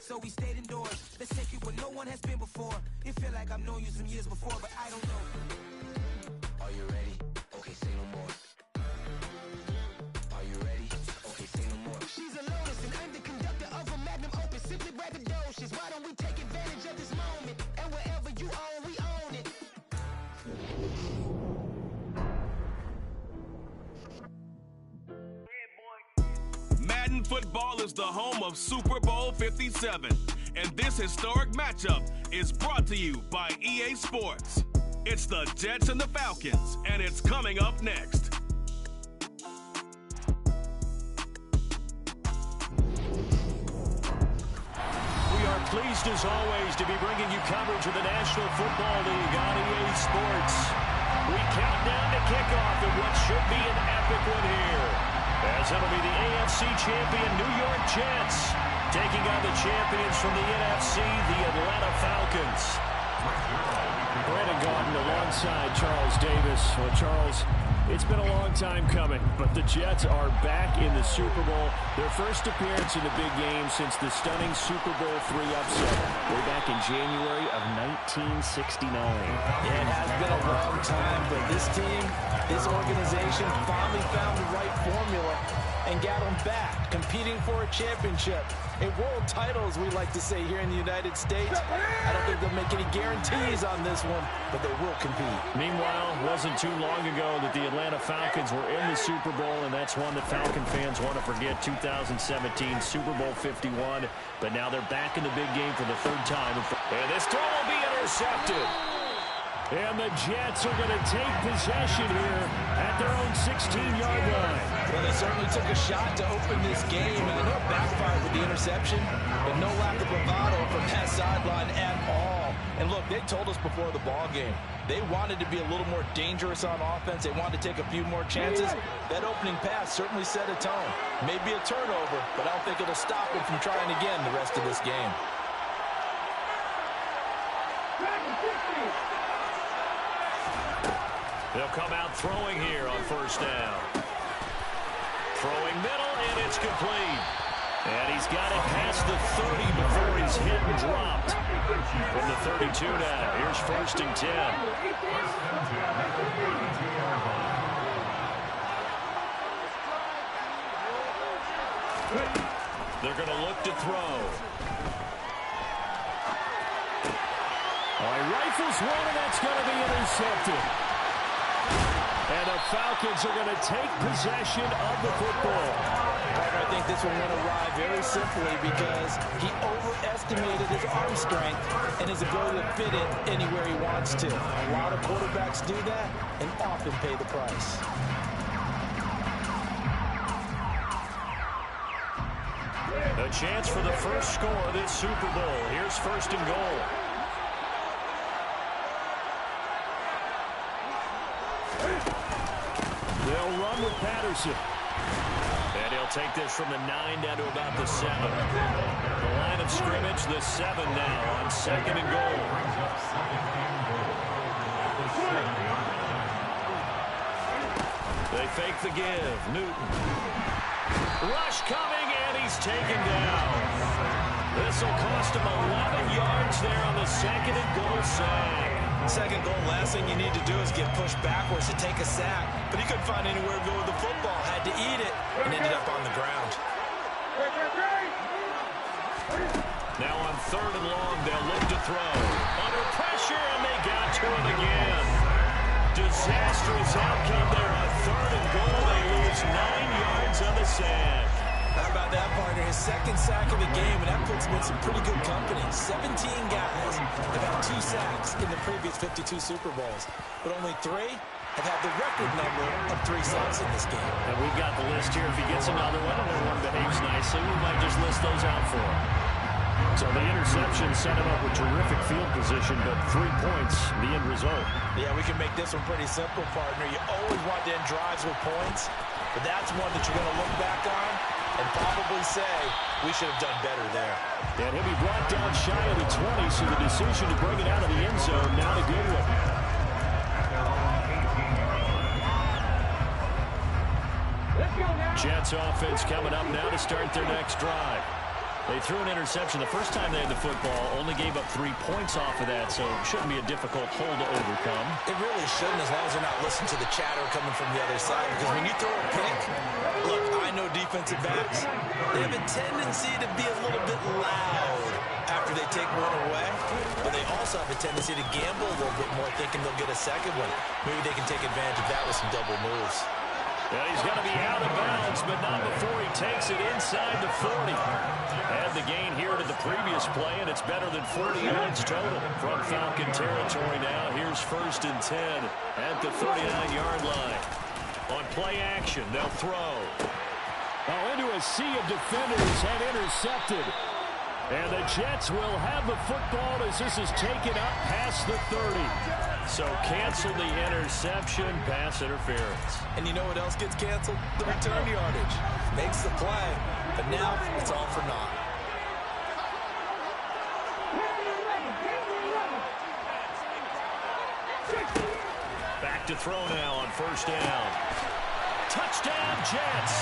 Speaker 4: So we stayed indoors. Let's take it where no one has been before. It feel like I've known you some years before, but I don't know. Are you ready? Okay, say no more. Are you ready? Okay, say no more. She's a lotus and I'm the conductor of a magnum opus. Simply braggadocious. Why don't we take advantage of this moment? And wherever you own, we own it.
Speaker 5: Madden football is the home of Super Bowl 57, and this historic matchup is brought to you by EA Sports. It's the Jets and the Falcons, and it's coming up next.
Speaker 6: We are pleased as always to be bringing you coverage of the National Football League on EA Sports. We count down to kickoff in what should be an epic one here, as it'll be the AFC champion New York Jets taking on the champions from the NFC, the Atlanta Falcons. Brandon Gaudin alongside Charles Davis. Well, Charles, it's been a long time coming, but the Jets are back in the Super Bowl. Their first appearance in the big game since the stunning Super Bowl III upset way back in January of 1969.
Speaker 8: Yeah, it has been a long time, but this team, this organization finally found the right formula and got them back, competing for a championship. A world title, as we like to say here in the United States. I don't think they'll make any guarantees on this one, but they will compete.
Speaker 6: Meanwhile, it wasn't too long ago that the Atlanta Falcons were in the Super Bowl, and that's one that Falcon fans want to forget, 2017 Super Bowl 51. But now they're back in the big game for the third time. And this throw will be intercepted. And the Jets are going to take possession here at their own 16-yard line.
Speaker 8: Well, they certainly took a shot to open this game, and I know it backfired with the interception, but no lack of bravado from that sideline at all. And look, they told us before the ball game, they wanted to be a little more dangerous on offense. They wanted to take a few more chances. That opening pass certainly set a tone. Maybe a turnover, but I don't think it'll stop them from trying again the rest of this game.
Speaker 6: They'll come out throwing here on first down. Throwing middle, and it's complete. And he's got it past the 30 before he's hit and dropped. From the 32 now, here's first and 10. They're going to look to throw. He rifles one, and that's going to be intercepted. And the Falcons are going to take possession of the football.
Speaker 8: I think this one went awry very simply because he overestimated his arm strength and his ability to fit it anywhere he wants to. A lot of quarterbacks do that and often pay the price.
Speaker 6: A chance for the first score of this Super Bowl. Here's first and goal. They'll run with Patterson. And he'll take this from the 9 down to about the 7. The line of scrimmage, the 7 now on second and goal. They fake the give. Newton. Rush coming, and he's taken down. This will cost him 11 yards there on the second and goal sag.
Speaker 8: Second goal, last thing you need to do is get pushed backwards to take a sack. But he couldn't find anywhere to go with the football. Had to eat it and ended up on the ground.
Speaker 6: Now on third and long, they'll look to throw. Under pressure, and they got to him again. Disastrous outcome there on third and goal. They lose 9 yards on the sack.
Speaker 8: How about that, partner? His second sack of the game, and that puts him in some pretty good company. 17 guys have had 2 sacks in the previous 52 Super Bowls, but only 3 have had the record number of 3 sacks in this game.
Speaker 6: And we've got the list here. If he gets another one and everyone behaves nicely, we might just list those out for him. So the interception set him up with terrific field position, but 3 points, the end result.
Speaker 8: Yeah, we can make this one pretty simple, partner. You always want to end drives with points, but that's one that you're going to look back on and probably say, we should have done better there.
Speaker 6: And he'll be brought down shy of the 20, so the decision to bring it out of the end zone, not a good one. Jets offense coming up now to start their next drive. They threw an interception the first time they had the football, only gave up 3 points off of that, so it shouldn't be a difficult hole to overcome.
Speaker 8: It really shouldn't, as long as they're not listening to the chatter coming from the other side, because when you throw a pick, look, I know defensive backs, they have a tendency to be a little bit loud after they take one away, but they also have a tendency to gamble a little bit more, thinking they'll get a second one. Maybe they can take advantage of that with some double moves.
Speaker 6: Yeah, he's going to be out of bounds, but not before he takes it inside the 40. Had the gain here to the previous play, and it's better than 40 yards total. From Falcon territory now, here's 1st and 10 at the 39-yard line. On play action, they'll throw. Now into a sea of defenders and intercepted. And the Jets will have the football as this is taken up past the 30. So cancel the interception, pass interference.
Speaker 8: And you know what else gets canceled? The return yardage. Makes the play, but now it's all for naught.
Speaker 6: Back to throw now on 1st down. Touchdown, Jets.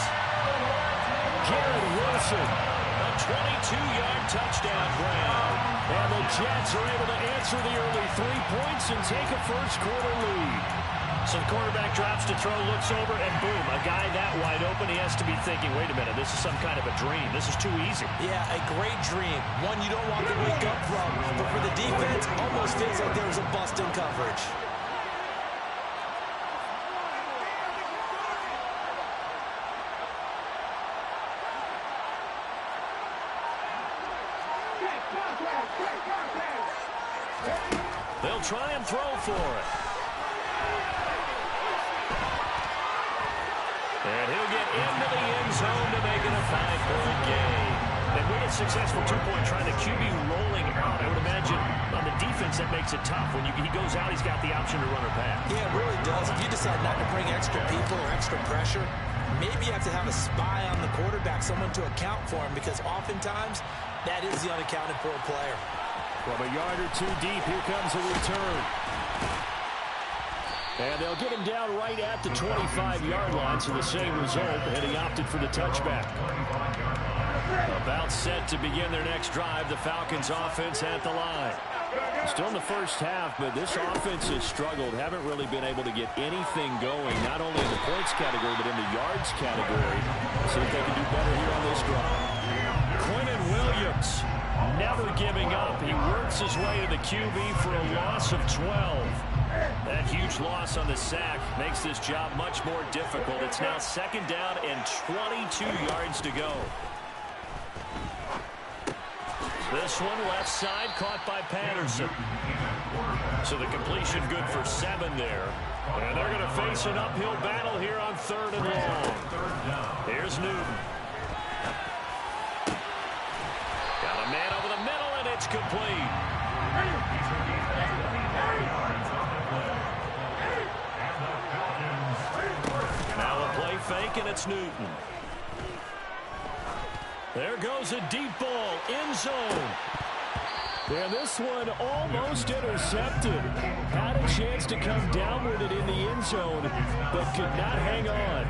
Speaker 6: Garrett Wilson, a 22-yard touchdown grab. And the Jets are able to answer the early 3 points and take a first-quarter lead. So the quarterback drops to throw, looks over, and boom, a guy that wide open, he has to be thinking, wait a minute, this is some kind of a dream. This is too easy.
Speaker 8: Yeah, a great dream. One you don't want to wake up from. But for the defense, almost feels like there was a bust in coverage.
Speaker 6: They'll try and throw for it. And he'll get into the end zone to make it a 5-point game. And with a successful 2-point try, the QB rolling out, I would imagine on the defense that makes it tough. When he goes out, he's got the option to run or pass.
Speaker 8: Yeah, it really does. If you decide not to bring extra people or extra pressure, maybe you have to have a spy on the quarterback, someone to account for him, because oftentimes that is the unaccounted for player.
Speaker 6: From a yard or two deep, here comes a return. And they'll get him down right at the 25-yard line, so the same result, and he opted for the touchback. About set to begin their next drive, the Falcons offense at the line. Still in the first half, but this offense has struggled. Haven't really been able to get anything going, not only in the points category, but in the yards category. See if they can do better here on this drive. Quentin Williams, never giving up. He works his way to the QB for a loss of 12. That huge loss on the sack makes this job much more difficult. It's now 2nd down and 22 yards to go. This one left side caught by Patterson. So the completion good for 7 there. And they're going to face an uphill battle here on 3rd and long. Here's Newton. Got a man over the middle, and it's complete. Now a play fake, and it's Newton. There goes a deep ball, end zone. And this one almost intercepted. Had a chance to come down with it in the end zone, but could not hang on.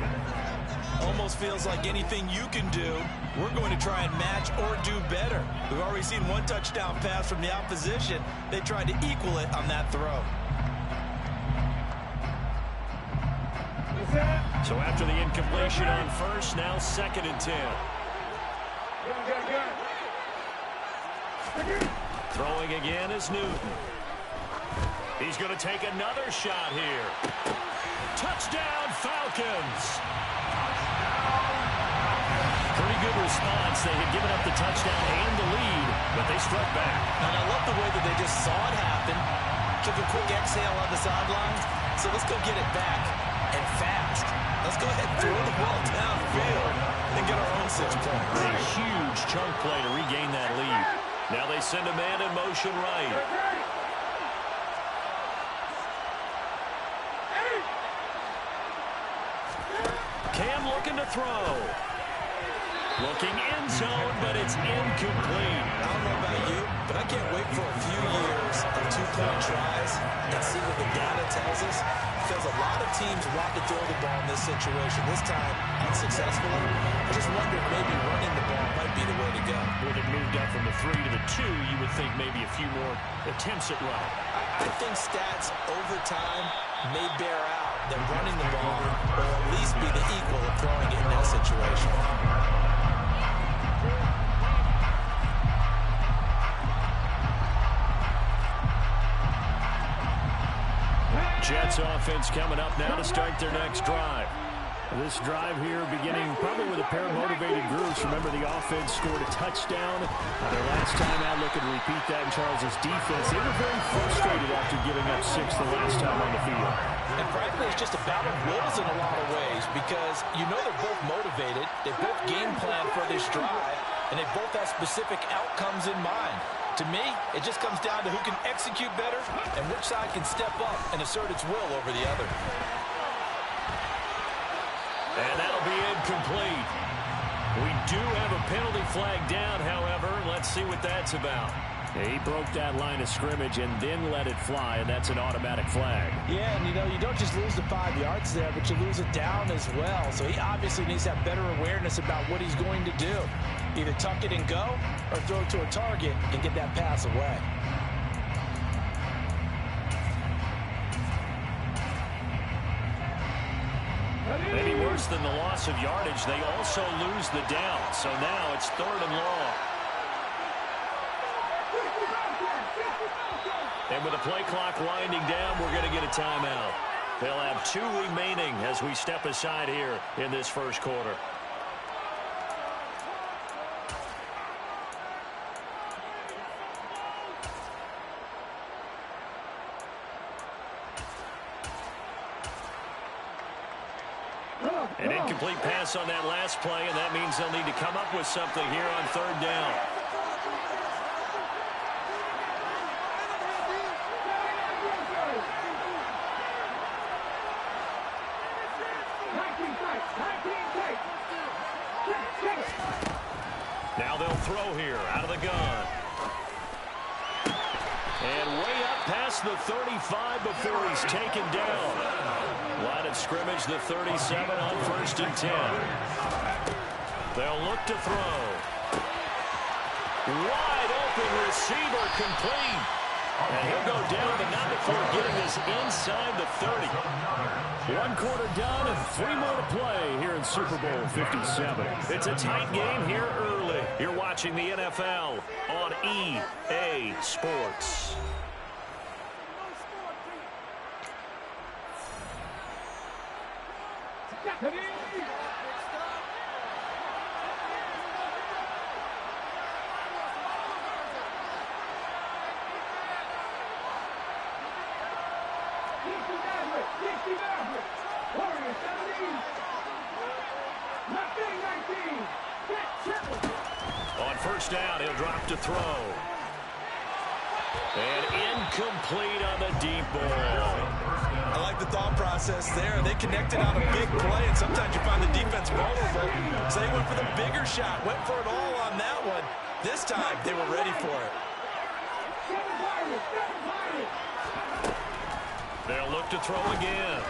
Speaker 8: Almost feels like anything you can do, we're going to try and match or do better. We've already seen one touchdown pass from the opposition. They tried to equal it on that throw.
Speaker 6: So after the incompletion on 1st, now 2nd and 10. Throwing again is Newton. He's going to take another shot here. Touchdown, Falcons! Pretty good response. They had given up the touchdown and the lead, but they struck back.
Speaker 8: And I love the way that they just saw it happen, took a quick exhale on the sidelines. So let's go get it back, and fast. Let's go ahead and throw the ball downfield and get our own 6 points.
Speaker 6: A huge chunk play to regain that lead. Now they send a man in motion right. Cam looking to throw. Looking end zone, but it's incomplete.
Speaker 8: I don't know about you, but I can't wait for a few years of 2 2-point tries and see what the data tells us, because a lot of teams want to throw the ball in this situation. This time, unsuccessfully. I just wonder if maybe running the ball might be the way to go.
Speaker 6: When it moved up from the 3 to the 2, you would think maybe a few more attempts at running.
Speaker 8: I think stats over time may bear out that running the ball will at least be the equal of throwing it in that situation.
Speaker 6: Jets offense coming up now to start their next drive. This drive here beginning probably with a pair of motivated groups. Remember, the offense scored a touchdown. Their last time out, looking to repeat that in Charles' defense. They were very frustrated after giving up 6 the last time on the field.
Speaker 8: And frankly, it's just a battle of wills in a lot of ways, because you know they're both motivated. They both game plan for this drive, and they both have specific outcomes in mind. To me, it just comes down to who can execute better and which side can step up and assert its will over the other.
Speaker 6: And that'll be incomplete. We do have a penalty flag down, however. Let's see what that's about. He broke that line of scrimmage and then let it fly, and that's an automatic flag.
Speaker 8: Yeah, and you don't just lose the 5 yards there, but you lose it down as well. So he obviously needs to have better awareness about what he's going to do. Either tuck it and go, or throw it to a target and get that pass away.
Speaker 6: Maybe worse than the loss of yardage, they also lose the down. So now it's 3rd and long. And with the play clock winding down, we're going to get a timeout. They'll have 2 remaining as we step aside here in this first quarter. An incomplete pass on that last play, and that means they'll need to come up with something here on 3rd down. Now they'll throw here out of the gun. And way up past the 35 before he's taken down. Line of scrimmage, the 37 on 1st and 10. They'll look to throw. Wide open receiver complete. And he'll go down, but not before getting this inside the 30. 1 quarter done and 3 more to play here in Super Bowl 57. It's a tight game here early. You're watching the NFL on EA Sports. On 1st down, he'll drop to throw. And incomplete on the deep ball.
Speaker 8: I like the thought process there. They connected on a big play, and sometimes you find the defense vulnerable. So they went for the bigger shot, went for it all on that one. This time, they were ready for it.
Speaker 6: They'll look to throw again.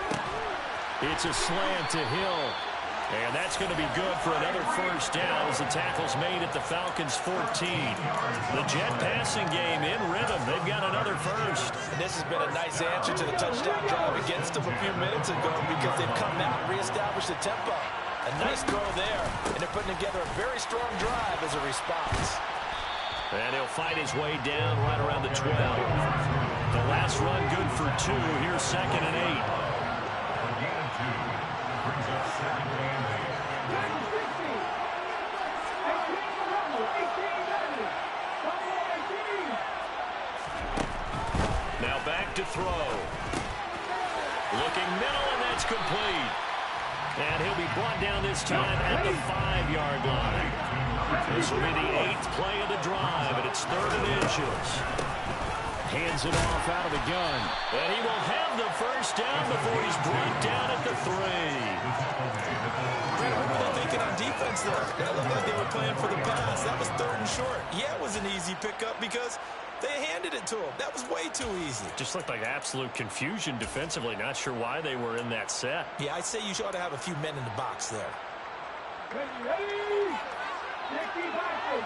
Speaker 6: It's a slant to Hill. And that's going to be good for another 1st down as the tackle's made at the Falcons' 14. The Jet passing game in rhythm. They've got another 1st.
Speaker 8: And this has been a nice answer to the touchdown drive against them a few minutes ago, because they've come out and reestablished the tempo. A nice throw there, and they're putting together a very strong drive as a response.
Speaker 6: And he'll fight his way down right around the 12. The last run good for 2. Here's 2nd and 8.
Speaker 11: Brings up 2nd and 8.
Speaker 6: Now back to throw. Looking middle, and that's complete. And he'll be brought down this time at the 5-yard line. This will be the 8th play of the drive, and it's 3rd and inches. Hands it off out of the gun. And he will have the first down before he's brought down at the 3.
Speaker 8: What were they thinking on defense there? That looked like they were playing for the pass. That was 3rd and short. Yeah, it was an easy pickup because they handed it to him. That was way too easy.
Speaker 6: Just looked like absolute confusion defensively. Not sure why they were in that set.
Speaker 8: Yeah, I'd say you ought to have a few men in the box there.
Speaker 7: Ready? 60 boxes.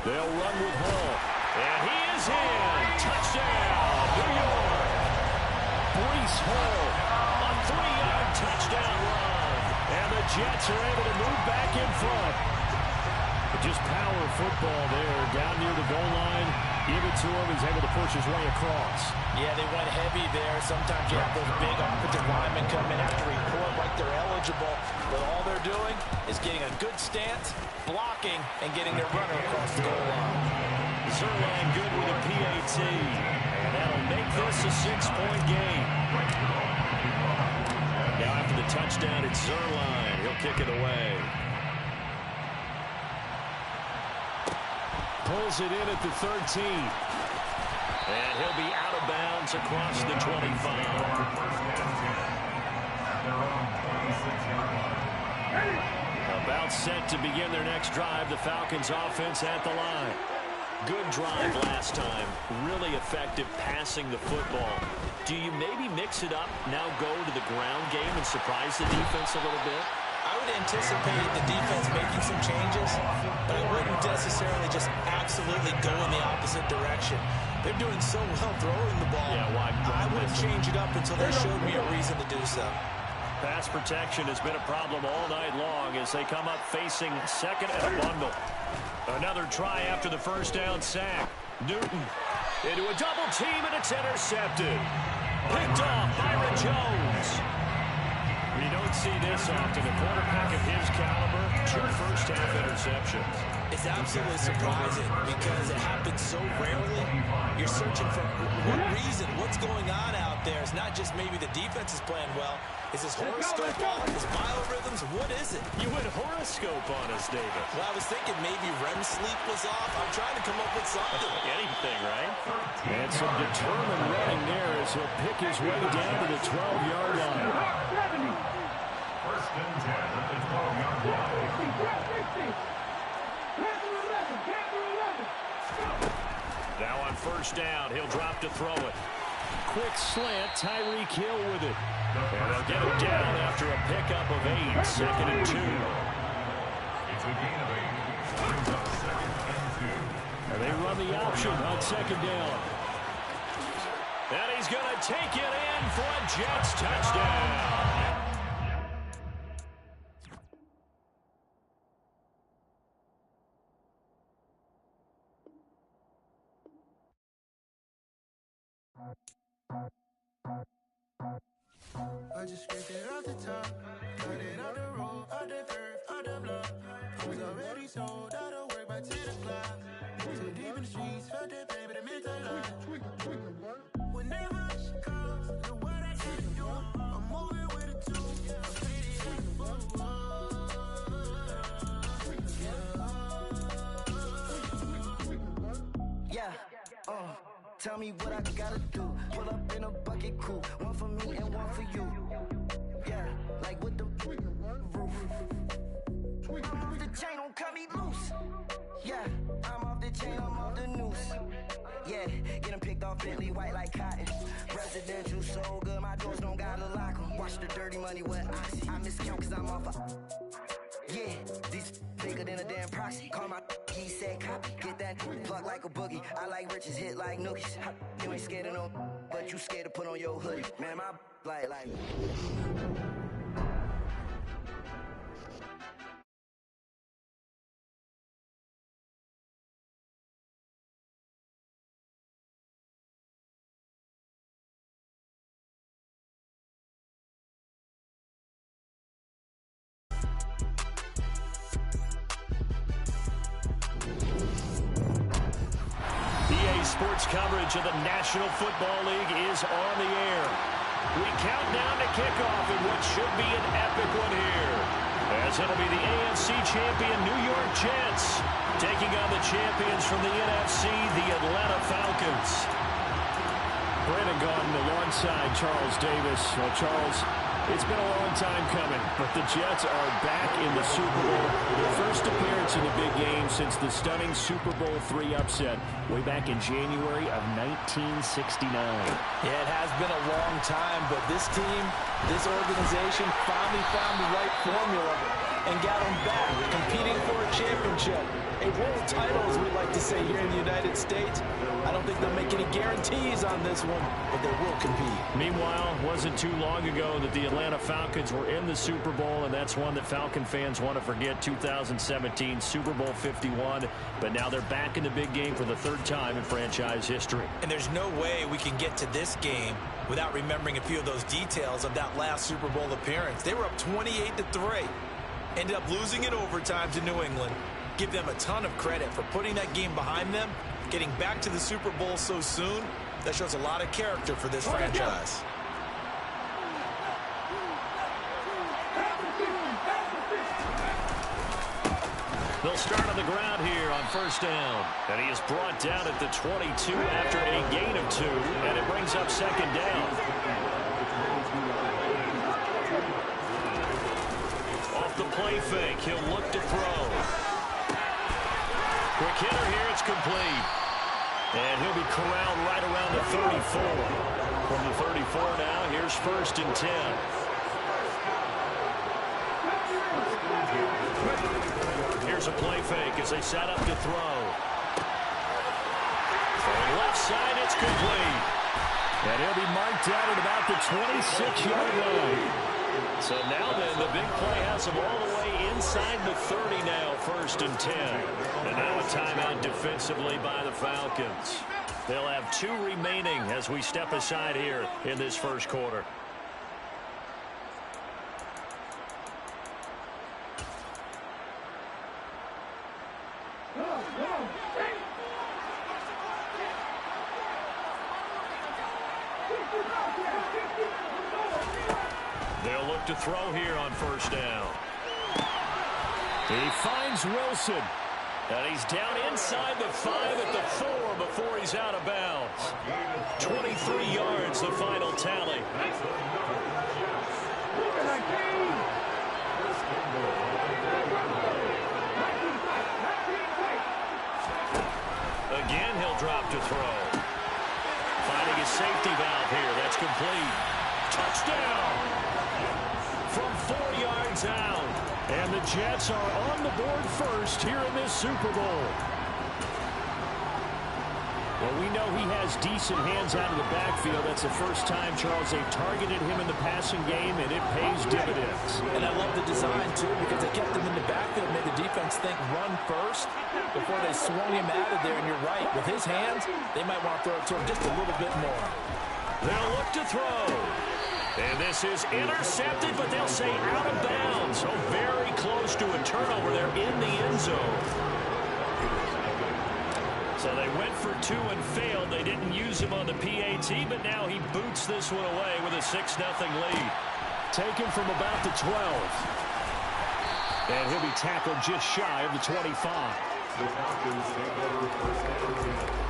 Speaker 6: They'll run with Hall. And he is in. Touchdown, New York. Breece Hall, a 3-yard touchdown run. And the Jets are able to move back in front. But just power football there. Down near the goal line. Give it to him. He's able to push his way across.
Speaker 8: Yeah, they went heavy there. Sometimes you have those big offensive linemen come in after report like they're eligible. But all they're doing is getting a good stance, blocking, and getting their runner across the goal line.
Speaker 6: Zerline good with a PAT. And that'll make this a 6-point game. Now after the touchdown, it's Zerline. He'll kick it away. Pulls it in at the 13. And he'll be out of bounds across the 25. About set to begin their next drive. The Falcons offense at the line. Good drive last time. Really effective passing the football. Do you maybe mix it up, now go to the ground game and surprise the defense a little bit?
Speaker 8: I would anticipate the defense making some changes, but I wouldn't necessarily just absolutely go in the opposite direction. They're doing so well throwing the ball.
Speaker 6: Yeah, why
Speaker 8: I wouldn't change it up until they showed me a reason to do so.
Speaker 6: Pass protection has been a problem all night long as they come up facing second and a bundle. Another try after the first down sack. Newton into a double team, and it's intercepted. Picked off Byron Jones. We don't see this often. A quarterback of his caliber, 2 first-half interceptions.
Speaker 8: It's absolutely surprising because it happens so rarely. You're searching for what reason, what's going on out there. It's not just maybe the defense is playing well. Is his horoscope off? His biorhythms? What is it?
Speaker 6: You went horoscope on us, David.
Speaker 8: Well, I was thinking maybe REM sleep was off. I'm trying to come up with something.
Speaker 6: Anything, right? And some determined running there as he'll pick his way down to the 12-yard line.
Speaker 11: First and 10 at the 12-yard line.
Speaker 6: Now on first down, he'll drop to throw it. Quick slant, Tyreek Hill with it. And they'll get him down after a pickup of 8, 2nd and 2.
Speaker 11: It's a gain of 8. Brings up 2nd and 2.
Speaker 6: And they run the option on 2nd down. And he's going to take it in for a Jets touchdown.
Speaker 12: I just scraped it off the top, got it off the road, off the curve, off the block. I was already sold out of work by 10 o'clock. Too deep in the streets, felt that pain, but it meant a lot. Whenever she calls, look what I can do. I'm moving with a 2, I'm pretty as a fool.
Speaker 2: Yeah, tell me what I gotta do. Pull up in a bucket crew, one for me and one for you. Yeah, like with the roof. The chain don't cut me loose. Yeah, I'm off the chain, I'm off the noose. Yeah, getting picked off Bentley white like cotton. Residential so good, my doors don't gotta lock 'em. Watch the dirty money with oxy. I miscount cause I'm off a... Yeah, these bigger than a damn proxy. Call my he said copy. Get that plug like a boogie. I like riches, hit like nookies. You ain't scared of no, but you scared to put on your hoodie. Man, my like.
Speaker 6: Sports coverage of the National Football League is on the air. We count down to kickoff in what should be an epic one here, as it'll be the AFC champion New York Jets Taking on the champions from the NFC, the Atlanta Falcons. Brandon Gaudin alongside Charles Davis. Well, Charles, it's been a long time coming, but the Jets are back in the Super Bowl. Their first appearance in the big game since the stunning Super Bowl III upset way back in January of 1969.
Speaker 8: Yeah, it has been a long time, but this team, this organization finally found the right formula and got them back, competing for a championship. A world title, as we like to say here in the United States. I don't think they'll make any guarantees on this one, but they will compete.
Speaker 6: Meanwhile, it wasn't too long ago that the Atlanta Falcons were in the Super Bowl, and that's one that Falcon fans want to forget, 2017 Super Bowl 51. But now they're back in the big game for the third time in franchise history.
Speaker 8: And there's no way we can get to this game without remembering a few of those details of that last Super Bowl appearance. They were up 28-3, ended up losing in overtime to New England. Give them a ton of credit for putting that game behind them, getting back to the Super Bowl so soon. That shows a lot of character for this franchise.
Speaker 6: They'll start on the ground here on first down. And he is brought down at the 22 after a gain of 2, and it brings up second down. Off the play fake, he'll look to throw. Quick hitter here, it's complete. And he'll be corralled right around the 34. From the 34 now, here's first and 10. Here's a play fake as they set up to throw. From left side, it's complete. And he'll be marked out at about the 26-yard line. So now then, the big play has them all the way inside the 30 now, first and 10. And now a timeout defensively by the Falcons. They'll have 2 remaining as we step aside here in this first quarter. They'll look to throw here on first down. He finds Wilson. And he's down inside the 5 at the 4 before he's out of bounds. 23 yards, the final tally. Again, he'll drop to throw. Finding his safety valve here. That's complete. Touchdown! From 4 yards out. And the Jets are on the board first here in this Super Bowl. Well, we know he has decent hands out of the backfield. That's the first time, Charles, they've targeted him in the passing game, and it pays dividends.
Speaker 8: And I love the design, too, because they kept him in the backfield, made the defense think run first before they swung him out of there. And you're right, with his hands, they might want to throw it to him just a little bit more.
Speaker 6: They'll look to throw. And this is intercepted, but they'll say out of bounds. So very close to a turnover there in the end zone. So they went for 2 and failed. They didn't use him on the PAT, but now he boots this one away with a 6-0 lead. Taken from about the 12. And he'll be tackled just shy of the 25.
Speaker 11: The Falcons take over first and 10.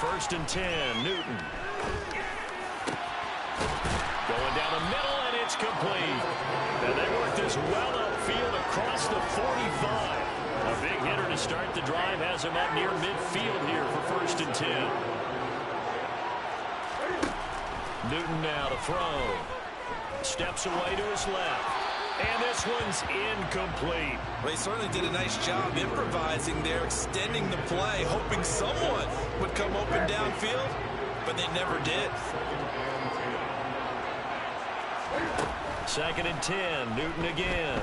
Speaker 6: First and 10, Newton. Going down the middle, and it's complete. And they work this well upfield across the 45. A big hitter to start the drive has him up near midfield here for first and 10. Newton now to throw. Steps away to his left. And this one's incomplete.
Speaker 8: Well, he certainly did a nice job improvising there, extending the play, hoping someone would come open downfield, but they never did.
Speaker 6: Second and 10, Newton again.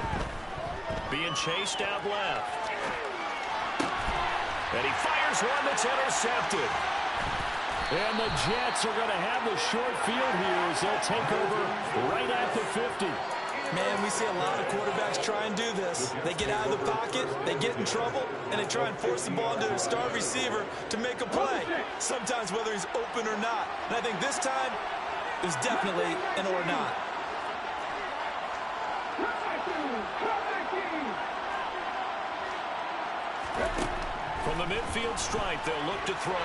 Speaker 6: Being chased out left. And he fires one that's intercepted. And the Jets are going to have the short field here as they'll take over right at the 50.
Speaker 8: Man, we see a lot of quarterbacks try and do this. They get out of the pocket, they get in trouble, and they try and force the ball into their star receiver to make a play, sometimes whether he's open or not. And I think this time, it was definitely an or not.
Speaker 6: From the midfield stripe, they'll look to throw.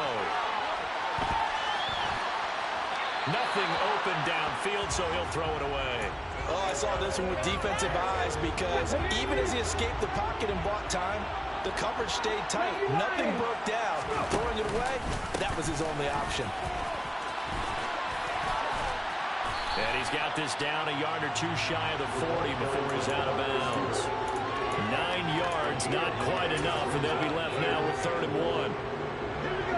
Speaker 6: Nothing open downfield, so he'll throw it away.
Speaker 8: Oh, I saw this one with defensive eyes because even as he escaped the pocket and bought time, the coverage stayed tight. Nothing broke down. Throwing it away, that was his only option.
Speaker 6: And he's got this down a yard or two shy of the 40 before he's out of bounds. 9 yards, not quite enough, and they'll be left now with 3rd and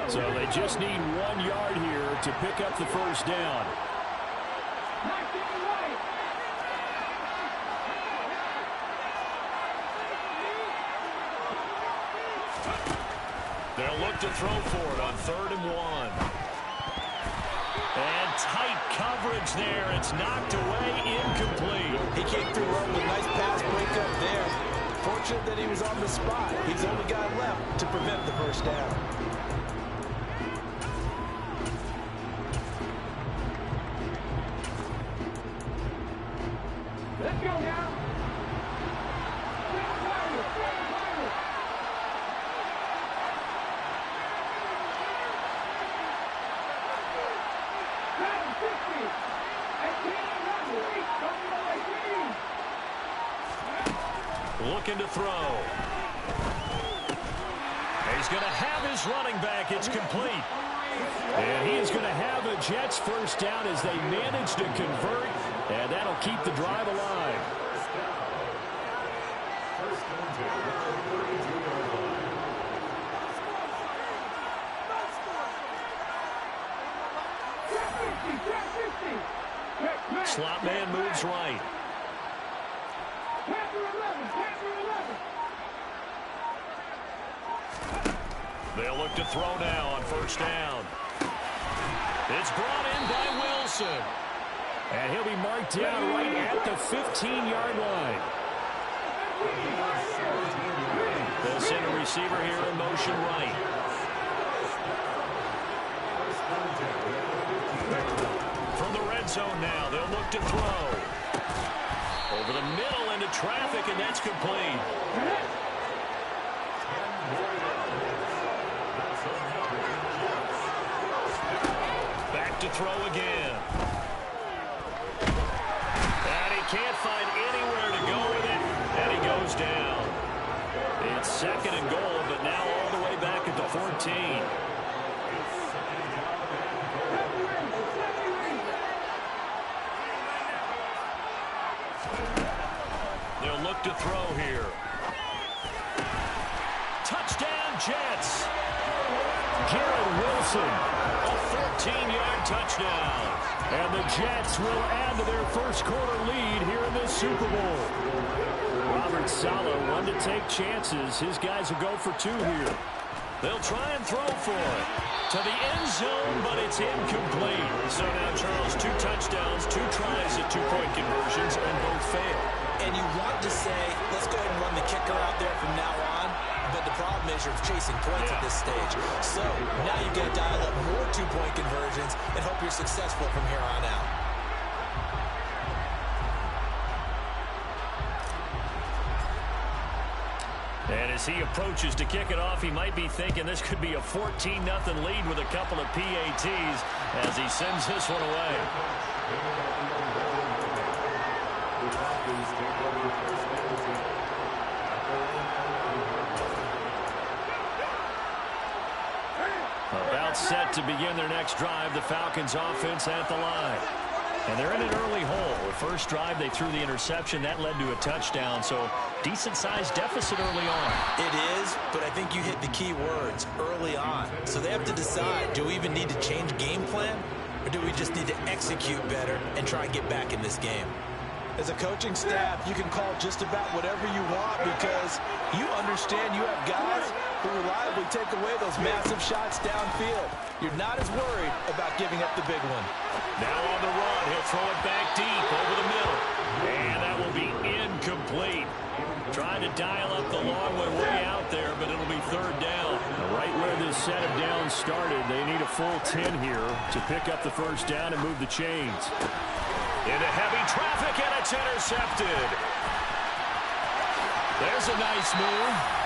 Speaker 6: 1. So they just need 1 yard here to pick up the first down. They'll look to throw for it on 3rd and 1. And tight coverage there. It's knocked away, incomplete.
Speaker 8: He came through well with a nice pass breakup there. Fortunate that he was on the spot. He's the only guy left to prevent the first down.
Speaker 7: Let's go now.
Speaker 6: Looking to throw. He's going to have his running back. It's complete. And he is going to have a Jets first down as they manage to convert, and that'll keep the drive alive. Slot man moves right. They'll look to throw now on first down. It's brought in by Wilson. And he'll be marked down right at the 15-yard line. They'll send a receiver here in motion right. From the red zone now, they'll look to throw. Over the middle into traffic, and that's complete. Back to throw again. And he can't find anywhere to go with it, and he goes down. It's 2nd and goal, but now all the way back at the 14. They'll look to throw here. Touchdown, Jets. Garrett Wilson, a 14-yard touchdown. And the Jets will add to their first quarter lead here in this Super Bowl. Robert Saleh wanted to take chances. His guys will go for 2 here. They'll try and throw for it. To the end zone, but it's incomplete. So now, Charles, 2 touchdowns, 2 tries at 2-point conversions, and both fail.
Speaker 8: And you want to say, let's go ahead and run the kicker out there from now on. But the problem is you're chasing points at this stage. So now you've got to dial up more 2-point conversions and hope you're successful from here on out.
Speaker 6: And as he approaches to kick it off, he might be thinking this could be a 14-0 lead with a couple of PATs as he sends this one away. About set to begin their next drive, the Falcons offense at the line. And they're in an early hole. The first drive, they threw the interception. That led to a touchdown, so decent-sized deficit early on.
Speaker 8: It is, but I think you hit the key words, early on. So they have to decide, do we even need to change game plan, or do we just need to execute better and try and get back in this game? As a coaching staff, you can call just about whatever you want because you understand you have guys who reliably take away those massive shots downfield. You're not as worried about giving up the big one.
Speaker 6: Now on the run, he'll throw it back deep over the middle. And that will be incomplete. Trying to dial up the long one way out there, but it'll be third down. Right where this set of downs started, they need a full 10 here to pick up the first down and move the chains. Into heavy traffic, and it's intercepted. There's a nice move.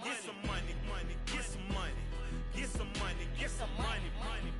Speaker 9: Get some money, get some money, get some money, get some money, money.